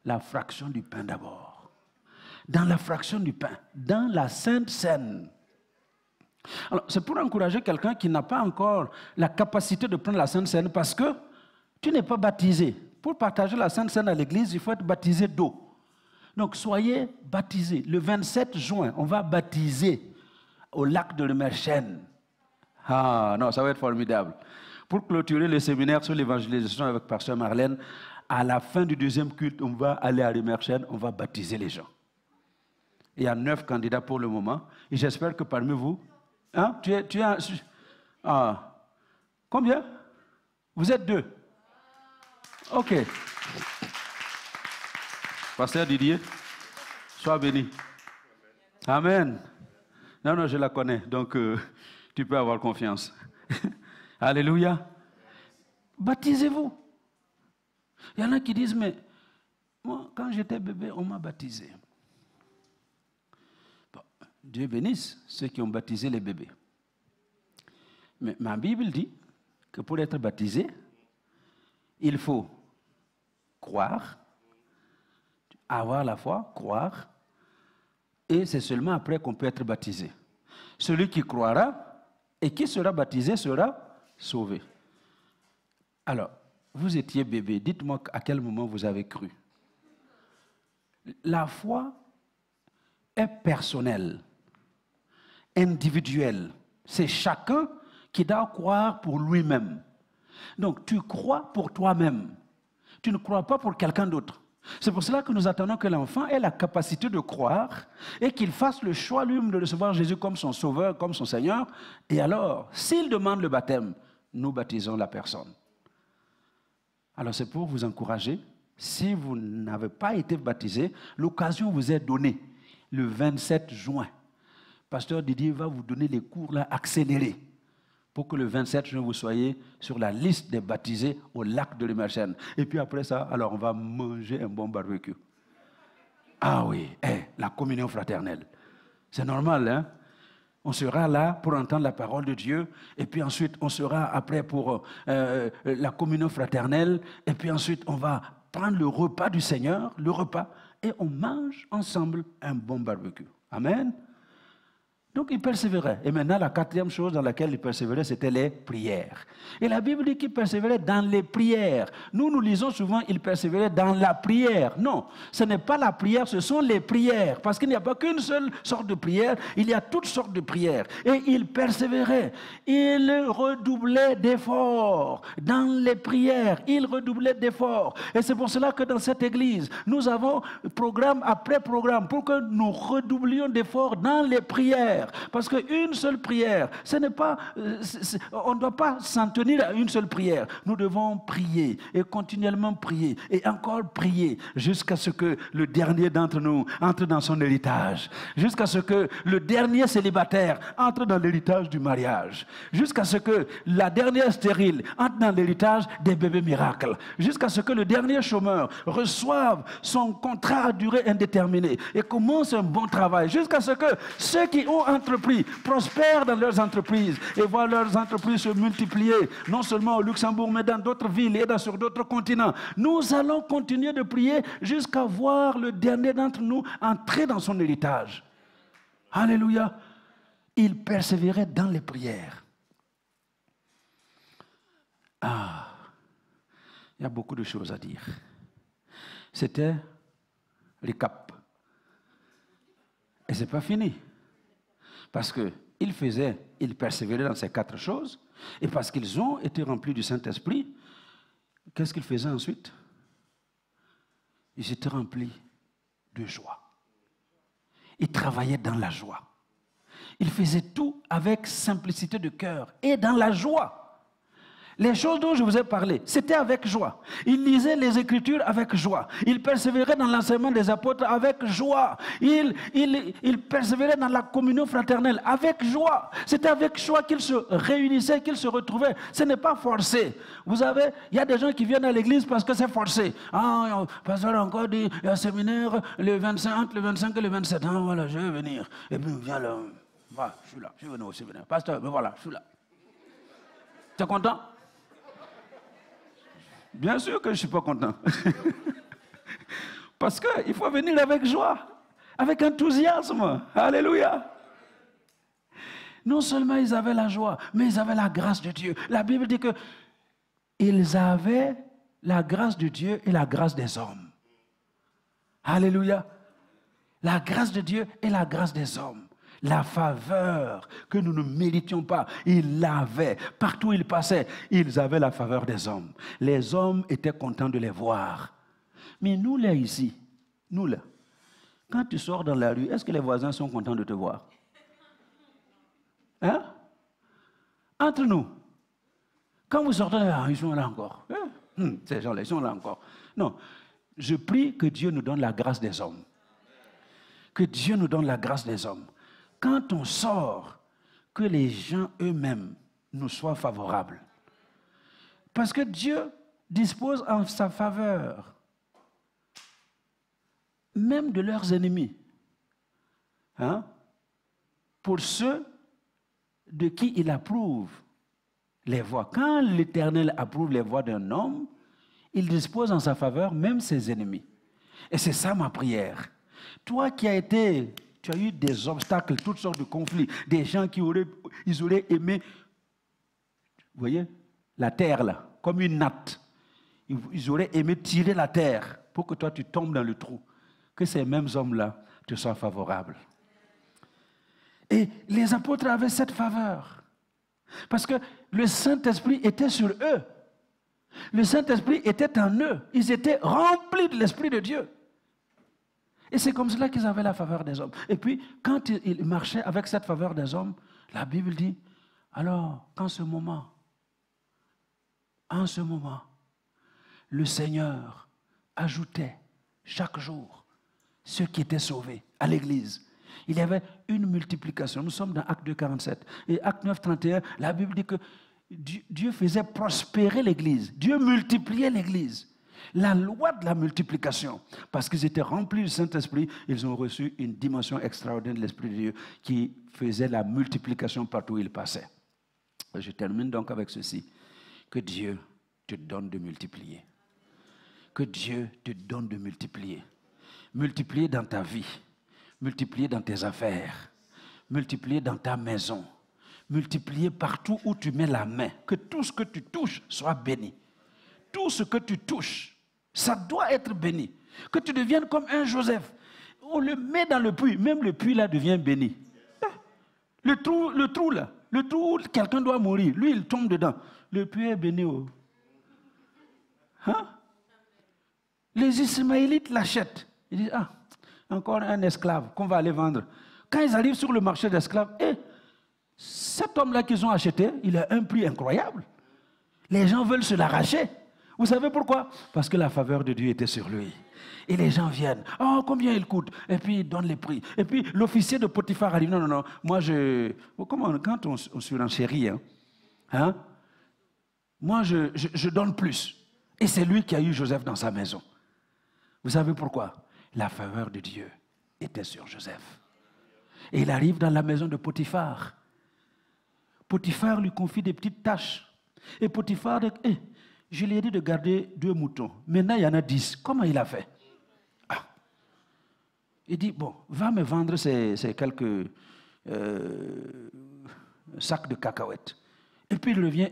la fraction du pain d'abord. Dans la fraction du pain. Dans la Sainte Seine. Alors, c'est pour encourager quelqu'un qui n'a pas encore la capacité de prendre la Sainte Seine parce que tu n'es pas baptisé. Pour partager la Sainte Seine à l'église, il faut être baptisé d'eau. Donc, soyez baptisés. Le 27 juin, on va baptiser au lac de Remerchène. Ah, non, ça va être formidable. Pour clôturer le séminaire sur l'évangélisation avec Pasteur Marlène, à la fin du deuxième culte, on va aller à Remerchène, on va baptiser les gens. Il y a 9 candidats pour le moment. Et j'espère que parmi vous, hein, Combien? Vous êtes 2. Ok. Pasteur Didier, sois béni. Amen. Non, je la connais, donc tu peux avoir confiance. Alléluia. Baptisez-vous. Il y en a qui disent, mais moi, quand j'étais bébé, on m'a baptisé. Bon, Dieu bénisse ceux qui ont baptisé les bébés. Mais ma Bible dit que pour être baptisé, il faut croire, avoir la foi, croire, et c'est seulement après qu'on peut être baptisé. Celui qui croira et qui sera baptisé sera sauvé. Alors, vous étiez bébé, dites-moi à quel moment vous avez cru. La foi est personnelle, individuelle. C'est chacun qui doit croire pour lui-même. Donc, tu crois pour toi-même. Tu ne crois pas pour quelqu'un d'autre. C'est pour cela que nous attendons que l'enfant ait la capacité de croire et qu'il fasse le choix lui-même de recevoir Jésus comme son sauveur, comme son Seigneur. Et alors, s'il demande le baptême, nous baptisons la personne. Alors, c'est pour vous encourager. Si vous n'avez pas été baptisé, l'occasion vous est donnée le 27 juin. Pasteur Didier va vous donner les cours là accélérés pour que le 27 juin, vous soyez sur la liste des baptisés au lac de l'Immersion. Et puis après ça, alors on va manger un bon barbecue. Ah oui, la communion fraternelle. C'est normal, hein? On sera là pour entendre la parole de Dieu, et puis ensuite on sera après pour la communion fraternelle, et puis ensuite on va prendre le repas du Seigneur, le repas, et on mange ensemble un bon barbecue. Amen. Donc il persévérait. Et maintenant, la quatrième chose dans laquelle il persévérait, c'était les prières. Et la Bible dit qu'il persévérait dans les prières. Nous lisons souvent, il persévérait dans la prière. Non, ce n'est pas la prière, ce sont les prières. Parce qu'il n'y a pas qu'une seule sorte de prière, il y a toutes sortes de prières. Et il persévérait. Il redoublait d'efforts dans les prières. Il redoublait d'efforts. Et c'est pour cela que dans cette église, nous avons programme après programme pour que nous redoublions d'efforts dans les prières. Parce qu'une seule prière, ce n'est pas, on ne doit pas s'en tenir à une seule prière. Nous devons prier et continuellement prier et encore prier jusqu'à ce que le dernier d'entre nous entre dans son héritage. Jusqu'à ce que le dernier célibataire entre dans l'héritage du mariage. Jusqu'à ce que la dernière stérile entre dans l'héritage des bébés miracles. Jusqu'à ce que le dernier chômeur reçoive son contrat à durée indéterminée et commence un bon travail. Jusqu'à ce que ceux qui ont entrepris prospèrent dans leurs entreprises et voient leurs entreprises se multiplier, non seulement au Luxembourg, mais dans d'autres villes et sur d'autres continents. Nous allons continuer de prier jusqu'à voir le dernier d'entre nous entrer dans son héritage. Alléluia. Il persévérait dans les prières. Ah, il y a beaucoup de choses à dire. C'était le cap. Et ce n'est pas fini. Parce qu'il persévérait dans ces 4 choses, et parce qu'ils ont été remplis du Saint-Esprit, qu'est-ce qu'ils faisaient ensuite? Ils étaient remplis de joie. Ils travaillaient dans la joie. Ils faisaient tout avec simplicité de cœur et dans la joie. Les choses dont je vous ai parlé, c'était avec joie. Il lisait les Écritures avec joie. Il persévérait dans l'enseignement des apôtres avec joie. Il persévérait dans la communion fraternelle avec joie. C'était avec joie qu'ils se réunissaient, qu'ils se retrouvaient. Ce n'est pas forcé. Vous savez, il y a des gens qui viennent à l'église parce que c'est forcé. Ah, le pasteur a encore dit, il y a un séminaire le 25, entre le 25 et le 27. Ah, voilà, je vais venir. Et puis, viens là. Voilà, je suis là. Je suis venu au séminaire. Pasteur, mais voilà, je suis là. Tu es content? Bien sûr que je ne suis pas content. Parce qu'il faut venir avec joie, avec enthousiasme. Alléluia. Non seulement ils avaient la joie, mais ils avaient la grâce de Dieu. La Bible dit qu'ils avaient la grâce de Dieu et la grâce des hommes. Alléluia. La grâce de Dieu et la grâce des hommes. La faveur que nous ne méritions pas, ils l'avaient. Partout où ils passaient, ils avaient la faveur des hommes. Les hommes étaient contents de les voir. Mais nous, là, ici, nous, là, quand tu sors dans la rue, est-ce que les voisins sont contents de te voir? Hein? Entre nous, Quand vous sortez, ils sont là encore. Ces gens-là, ils sont là encore. Non, je prie que Dieu nous donne la grâce des hommes. Que Dieu nous donne la grâce des hommes. Quand on sort, que les gens eux-mêmes nous soient favorables. Parce que Dieu dispose en sa faveur, même de leurs ennemis. Hein? Pour ceux de qui il approuve les voies. Quand l'Éternel approuve les voies d'un homme, il dispose en sa faveur même ses ennemis. Et c'est ça ma prière. Toi qui as eu des obstacles, toutes sortes de conflits, des gens qui auraient aimé, vous voyez, la terre là, comme une natte. Ils auraient aimé tirer la terre pour que toi tu tombes dans le trou. Que ces mêmes hommes-là te soient favorables. Et les apôtres avaient cette faveur. Parce que le Saint-Esprit était sur eux. Le Saint-Esprit était en eux. Ils étaient remplis de l'Esprit de Dieu. Et c'est comme cela qu'ils avaient la faveur des hommes. Et puis, quand ils marchaient avec cette faveur des hommes, la Bible dit, alors, en ce moment, le Seigneur ajoutait chaque jour ceux qui étaient sauvés à l'Église. Il y avait une multiplication. Nous sommes dans Acte 2, 47. Et Acte 9, 31, la Bible dit que Dieu faisait prospérer l'Église. Dieu multipliait l'Église. La loi de la multiplication. Parce qu'ils étaient remplis du Saint-Esprit, ils ont reçu une dimension extraordinaire de l'Esprit de Dieu qui faisait la multiplication partout où ils passaient. Je termine donc avec ceci. Que Dieu te donne de multiplier. Que Dieu te donne de multiplier. Multiplier dans ta vie. Multiplier dans tes affaires, multiplier dans ta maison, multiplier partout où tu mets la main, que tout ce que tu touches soit béni. Tout ce que tu touches, ça doit être béni. Que tu deviennes comme un Joseph. On le met dans le puits, même le puits là devient béni. Le trou là, le trou où quelqu'un doit mourir, lui il tombe dedans. Le puits est béni. Hein? Les Ismaélites l'achètent. Ils disent, encore un esclave qu'on va aller vendre. Quand ils arrivent sur le marché d'esclaves, cet homme-là qu'ils ont acheté, il a un prix incroyable. Les gens veulent se l'arracher. Vous savez pourquoi? Parce que la faveur de Dieu était sur lui. Et les gens viennent. Oh, combien il coûte? Et puis ils donnent les prix. Et puis l'officier de Potiphar a dit, non. Moi, quand on surenchérit, moi, je donne plus. Et c'est lui qui a eu Joseph dans sa maison. Vous savez pourquoi? La faveur de Dieu était sur Joseph. Et il arrive dans la maison de Potiphar. Potiphar lui confie des petites tâches. Et Potiphar dit, je lui ai dit de garder 2 moutons. Maintenant, il y en a 10. Comment il a fait? Il dit, bon, va me vendre ces quelques sacs de cacahuètes. Et puis il revient,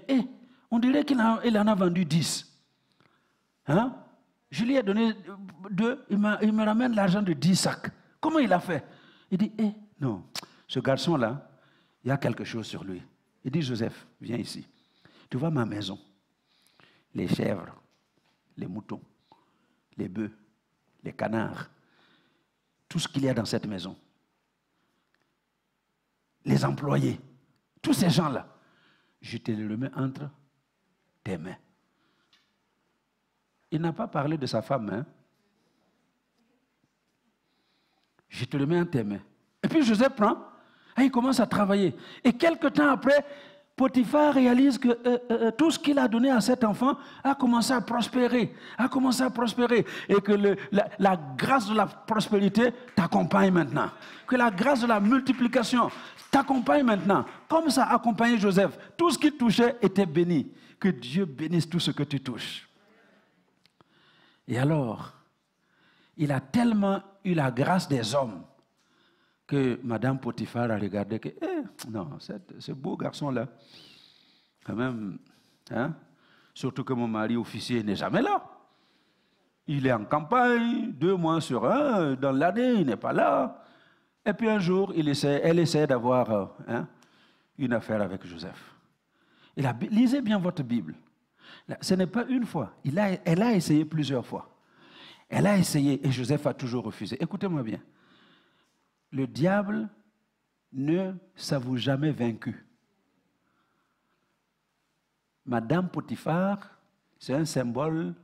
on dirait qu'il en a vendu 10. Hein? Je lui ai donné 2, il me ramène l'argent de 10 sacs. Comment il a fait? Il dit, non, ce garçon-là, il y a quelque chose sur lui. Il dit, Joseph, viens ici. Tu vois ma maison, les chèvres, les moutons, les bœufs, les canards, tout ce qu'il y a dans cette maison. Les employés, tous ces gens-là, je te les remets entre tes mains. Il n'a pas parlé de sa femme, hein? Je te le mets entre tes mains. Et puis Joseph prend, et il commence à travailler. Et quelque temps après, Potiphar réalise que tout ce qu'il a donné à cet enfant a commencé à prospérer. Et que la grâce de la prospérité t'accompagne maintenant. Que la grâce de la multiplication t'accompagne maintenant. Comme ça a accompagné Joseph. Tout ce qu'il touchait était béni. Que Dieu bénisse tout ce que tu touches. Et alors, il a tellement eu la grâce des hommes que Madame Potiphar a regardé que, non, ce beau garçon-là, quand même, surtout que mon mari officier n'est jamais là. Il est en campagne, 2 mois sur 1, dans l'année, il n'est pas là. Et puis un jour, elle essaie d'avoir une affaire avec Joseph. Lisez bien votre Bible. Ce n'est pas une fois. Elle a essayé plusieurs fois. Elle a essayé et Joseph a toujours refusé. Écoutez-moi bien. Le diable ne s'avoue jamais vaincu. Madame Potiphar, c'est un symbole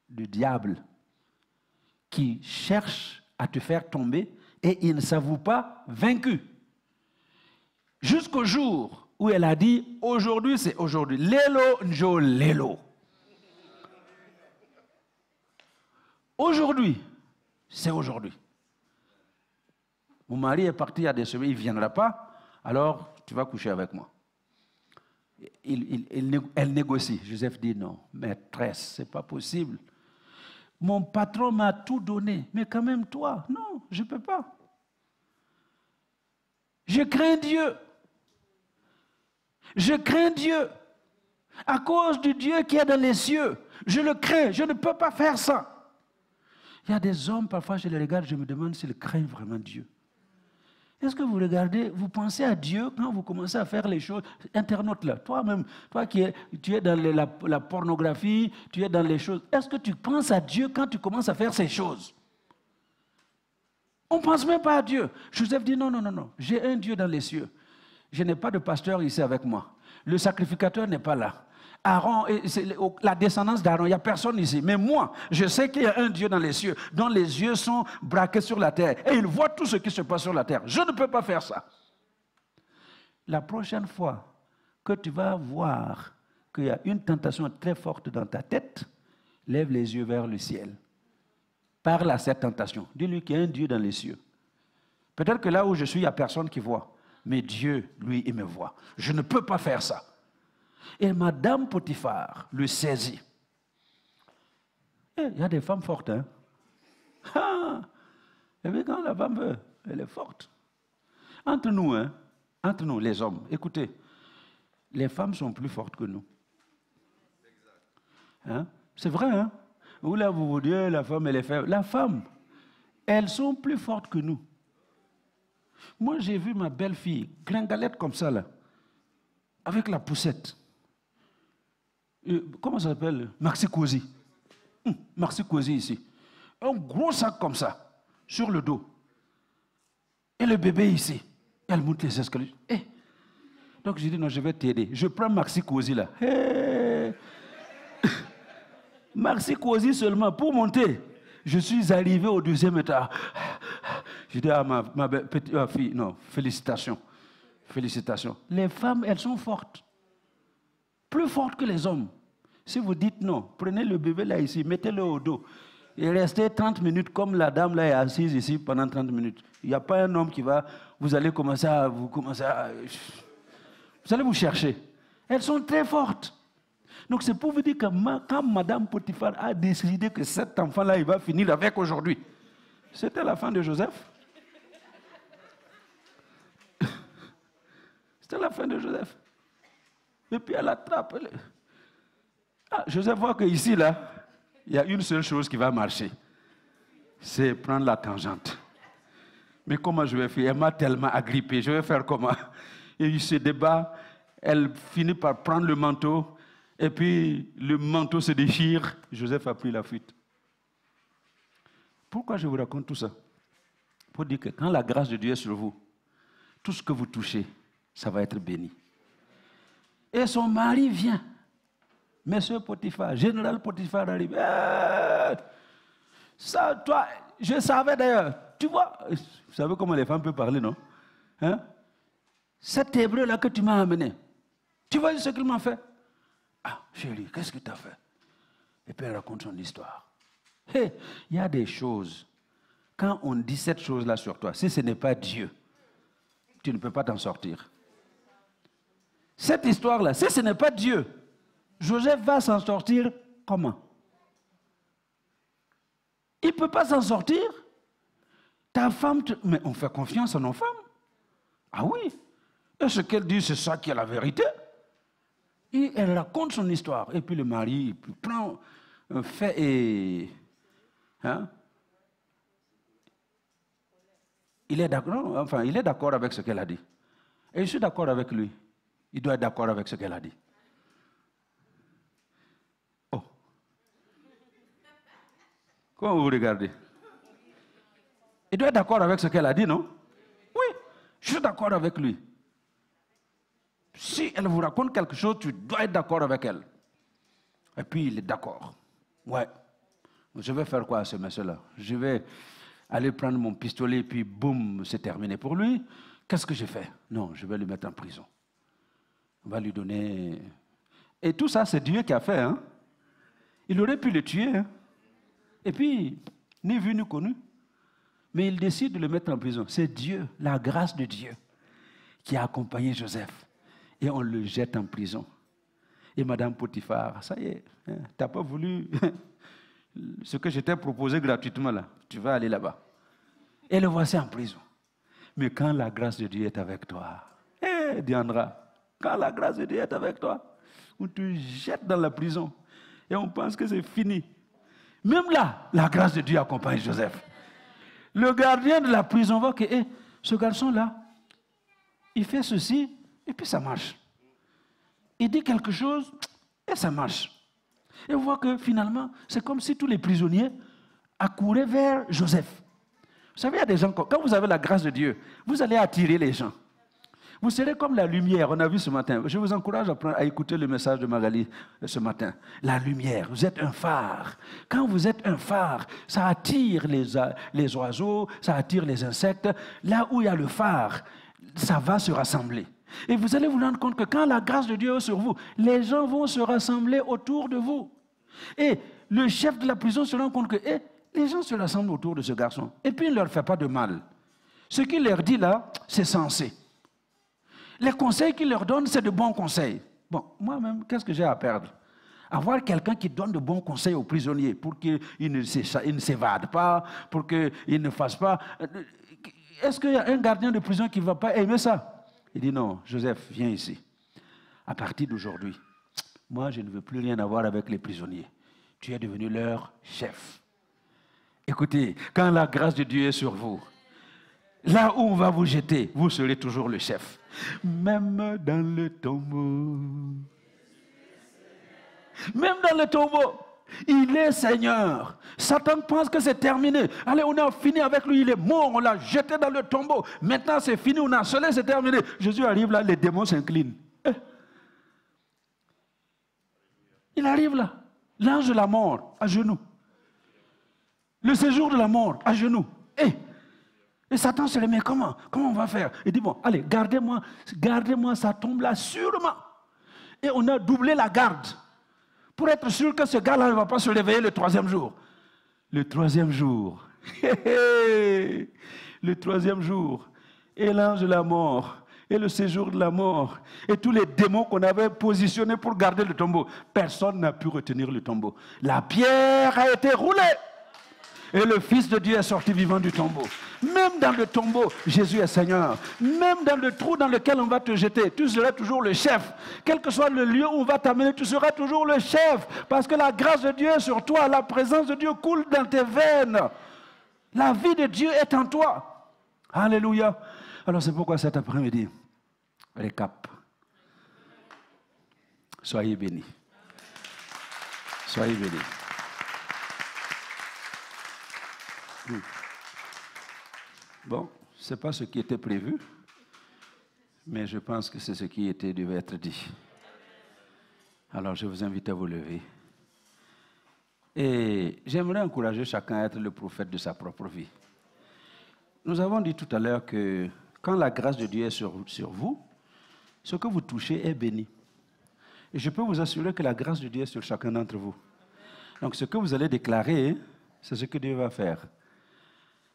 du diable qui cherche à te faire tomber et il ne s'avoue pas vaincu. Jusqu'au jour où elle a dit, aujourd'hui c'est aujourd'hui. Lelo njo lelo. Aujourd'hui, c'est aujourd'hui. Mon mari est parti il y a des semaines, il ne viendra pas, alors tu vas coucher avec moi. Elle négocie. Joseph dit non, maîtresse, ce n'est pas possible. Mon patron m'a tout donné, mais quand même toi, non, je ne peux pas. Je crains Dieu. Je crains Dieu. À cause du Dieu qui est dans les cieux, je le crains, je ne peux pas faire ça. Il y a des hommes, parfois je les regarde, je me demande s'ils craignent vraiment Dieu. Est-ce que vous regardez, vous pensez à Dieu quand vous commencez à faire les choses? Internaute là, toi-même, toi tu es dans la pornographie, tu es dans les choses. Est-ce que tu penses à Dieu quand tu commences à faire ces choses? On ne pense même pas à Dieu. Joseph dit non, non, non, non, j'ai un Dieu dans les cieux. Je n'ai pas de pasteur ici avec moi. Le sacrificateur n'est pas là. Aaron, la descendance d'Aaron, il n'y a personne ici. Mais moi, je sais qu'il y a un Dieu dans les cieux, dont les yeux sont braqués sur la terre. Et il voit tout ce qui se passe sur la terre. Je ne peux pas faire ça. La prochaine fois que tu vas voir qu'il y a une tentation très forte dans ta tête, lève les yeux vers le ciel. Parle à cette tentation. Dis-lui qu'il y a un Dieu dans les cieux. Peut-être que là où je suis, il n'y a personne qui voit. Mais Dieu, lui, il me voit. Je ne peux pas faire ça. Et Madame Potiphar le saisit. Il y a des femmes fortes, hein? Et bien quand la femme veut, elle est forte. Entre nous, hein? Entre nous, les hommes, écoutez, les femmes sont plus fortes que nous. Hein? C'est vrai, hein? Vous là, vous vous dites, la femme, elle est faible. La femme, elles sont plus fortes que nous. Moi, j'ai vu ma belle-fille, gringalette comme ça, là, avec la poussette. Comment ça s'appelle? Maxi Cosi. Maxi Cosi ici. Un gros sac comme ça, sur le dos. Et le bébé ici. Elle monte les escaliers. Donc j'ai dit, non, je vais t'aider. Je prends Maxi Cosi là. Maxi Cosi seulement pour monter. Je suis arrivé au 2e étage. J'ai dit à ma petite fille, non, félicitations. Félicitations. Les femmes, elles sont fortes. Plus fortes que les hommes. Si vous dites non, prenez le bébé là ici, mettez-le au dos. Et restez 30 minutes comme la dame là est assise ici pendant 30 minutes. Il n'y a pas un homme qui va, vous allez commencer à vous allez vous chercher. Elles sont très fortes. Donc c'est pour vous dire que quand Madame Potiphar a décidé que cet enfant-là, il va finir avec aujourd'hui, c'était la fin de Joseph. C'était la fin de Joseph. Et puis elle attrape. Joseph voit qu'ici, là, il y a une seule chose qui va marcher. C'est prendre la tangente. Mais comment je vais faire? Elle m'a tellement agrippé. Je vais faire comment? Et il se débat. Elle finit par prendre le manteau. Et puis, le manteau se déchire. Joseph a pris la fuite. Pourquoi je vous raconte tout ça? Pour dire que quand la grâce de Dieu est sur vous, tout ce que vous touchez, ça va être béni. Et son mari vient. Monsieur Potiphar, général Potiphar arrive. Ça, toi, je savais d'ailleurs. Tu vois, vous savez comment les femmes peuvent parler, non? Hein? Cet hébreu-là que tu m'as amené, tu vois ce qu'il m'a fait? Ah, chérie, qu'est-ce que tu as fait? Et puis elle raconte son histoire. Il y a des choses. Quand on dit cette chose-là sur toi, si ce n'est pas Dieu, tu ne peux pas t'en sortir. Cette histoire-là, si ce n'est pas Dieu, Joseph va s'en sortir comment? Il ne peut pas s'en sortir. Ta femme, mais on fait confiance à nos femmes. Ah oui. Et ce qu'elle dit, c'est ça qui est la vérité. Et elle raconte son histoire. Et puis le mari prend un fait et... Hein? Il est d'accord, enfin, il est d'accord avec ce qu'elle a dit. Et je suis d'accord avec lui. Il doit être d'accord avec ce qu'elle a dit. Oh. Comment vous regardez? Il doit être d'accord avec ce qu'elle a dit, non? Oui, je suis d'accord avec lui. Si elle vous raconte quelque chose, tu dois être d'accord avec elle. Et puis il est d'accord. Ouais, je vais faire quoi à ce monsieur-là? Je vais aller prendre mon pistolet et puis boum, c'est terminé pour lui. Qu'est-ce que je fais? Non, je vais le mettre en prison. On va lui donner... Et tout ça, c'est Dieu qui a fait. Hein? Il aurait pu le tuer. Hein? Et puis, ni vu ni connu. Mais il décide de le mettre en prison. C'est Dieu, la grâce de Dieu, qui a accompagné Joseph. Et on le jette en prison. Et Madame Potiphar, ça y est, hein, tu n'as pas voulu ce que je t'ai proposé gratuitement là. Tu vas aller là-bas. Et le voici en prison. Mais quand la grâce de Dieu est avec toi, Diandra, quand la grâce de Dieu est avec toi, on te jette dans la prison et on pense que c'est fini. Même là, la grâce de Dieu accompagne Joseph. Le gardien de la prison voit que ce garçon-là, il fait ceci et puis ça marche. Il dit quelque chose et ça marche. Et on voit que finalement, c'est comme si tous les prisonniers accouraient vers Joseph. Vous savez, il y a des gens, quand vous avez la grâce de Dieu, vous allez attirer les gens. Vous serez comme la lumière, on a vu ce matin. Je vous encourage à écouter le message de Magali ce matin. La lumière, vous êtes un phare. Quand vous êtes un phare, ça attire les oiseaux, ça attire les insectes. Là où il y a le phare, ça va se rassembler. Et vous allez vous rendre compte que quand la grâce de Dieu est sur vous, les gens vont se rassembler autour de vous. Et le chef de la prison se rend compte que les gens se rassemblent autour de ce garçon. Et puis il ne leur fait pas de mal. Ce qu'il leur dit là, c'est sensé. Les conseils qu'il leur donne, c'est de bons conseils. Bon, moi-même, qu'est-ce que j'ai à perdre? Avoir quelqu'un qui donne de bons conseils aux prisonniers pour qu'il ne s'évade pas, pour qu'il ne fasse pas... Est-ce qu'il y a un gardien de prison qui ne va pas aimer ça? Il dit non, Joseph, viens ici. À partir d'aujourd'hui, moi, je ne veux plus rien avoir avec les prisonniers. Tu es devenu leur chef. Écoutez, quand la grâce de Dieu est sur vous, là où on va vous jeter, vous serez toujours le chef. Même dans le tombeau. Même dans le tombeau, il est Seigneur. Satan pense que c'est terminé. Allez, on a fini avec lui, il est mort, on l'a jeté dans le tombeau. Maintenant c'est fini, on a scellé, c'est terminé. Jésus arrive là, les démons s'inclinent. Il arrive là, l'ange de la mort, à genoux. Le séjour de la mort, à genoux. Et Satan se remet, comment on va faire? Il dit, bon, allez, gardez-moi, ça tombe là sûrement. Et on a doublé la garde pour être sûr que ce gars-là ne va pas se réveiller le troisième jour. Le troisième jour, le troisième jour, et l'ange de la mort, et le séjour de la mort, et tous les démons qu'on avait positionnés pour garder le tombeau. Personne n'a pu retenir le tombeau. La pierre a été roulée. Et le Fils de Dieu est sorti vivant du tombeau. Même dans le tombeau, Jésus est Seigneur. Même dans le trou dans lequel on va te jeter, tu seras toujours le chef. Quel que soit le lieu où on va t'amener, tu seras toujours le chef. Parce que la grâce de Dieu est sur toi. La présence de Dieu coule dans tes veines. La vie de Dieu est en toi. Alléluia. Alors c'est pourquoi cet après-midi, récap. Soyez bénis. Soyez bénis. Bon, ce n'est pas ce qui était prévu, mais je pense que c'est ce qui devait être dit. Alors, je vous invite à vous lever. Et j'aimerais encourager chacun à être le prophète de sa propre vie. Nous avons dit tout à l'heure que quand la grâce de Dieu est sur vous, ce que vous touchez est béni. Et je peux vous assurer que la grâce de Dieu est sur chacun d'entre vous. Donc, ce que vous allez déclarer, c'est ce que Dieu va faire.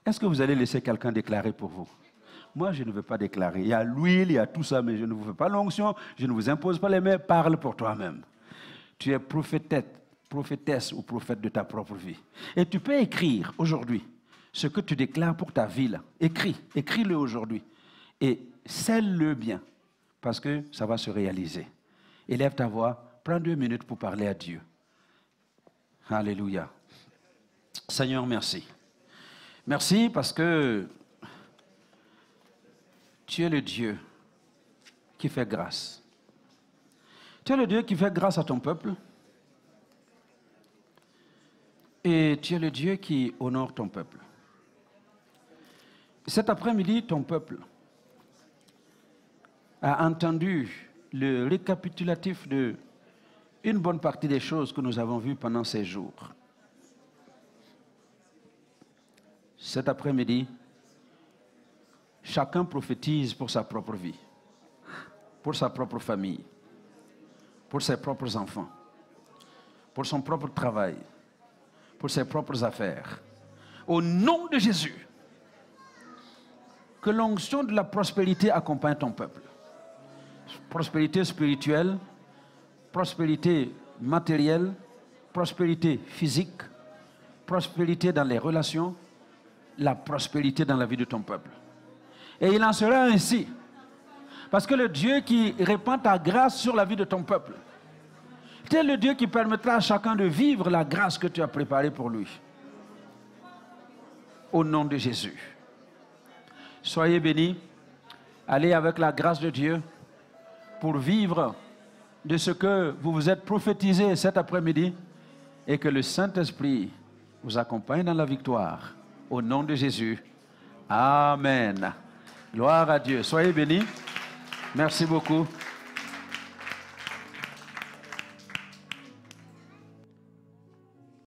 Est-ce que vous allez laisser quelqu'un déclarer pour vous? Moi, je ne veux pas déclarer. Il y a l'huile, il y a tout ça, mais je ne vous fais pas l'onction, je ne vous impose pas les mains, parle pour toi-même. Tu es prophétesse ou prophète de ta propre vie. Et tu peux écrire aujourd'hui ce que tu déclares pour ta vie. Là. Écris-le aujourd'hui. Et scelle-le bien, parce que ça va se réaliser. Élève ta voix, prends 2 minutes pour parler à Dieu. Alléluia. Seigneur, merci. Merci parce que tu es le Dieu qui fait grâce. Tu es le Dieu qui fait grâce à ton peuple. Et tu es le Dieu qui honore ton peuple. Cet après-midi, ton peuple a entendu le récapitulatif de une bonne partie des choses que nous avons vues pendant ces jours. Cet après-midi, chacun prophétise pour sa propre vie, pour sa propre famille, pour ses propres enfants, pour son propre travail, pour ses propres affaires. Au nom de Jésus, que l'onction de la prospérité accompagne ton peuple. Prospérité spirituelle, prospérité matérielle, prospérité physique, prospérité dans les relations, la prospérité dans la vie de ton peuple. Et il en sera ainsi. Parce que le Dieu qui répand ta grâce sur la vie de ton peuple, c'est le Dieu qui permettra à chacun de vivre la grâce que tu as préparée pour lui. Au nom de Jésus. Soyez bénis. Allez avec la grâce de Dieu pour vivre de ce que vous vous êtes prophétisé cet après-midi et que le Saint-Esprit vous accompagne dans la victoire. Au nom de Jésus. Amen. Gloire à Dieu. Soyez bénis. Merci beaucoup.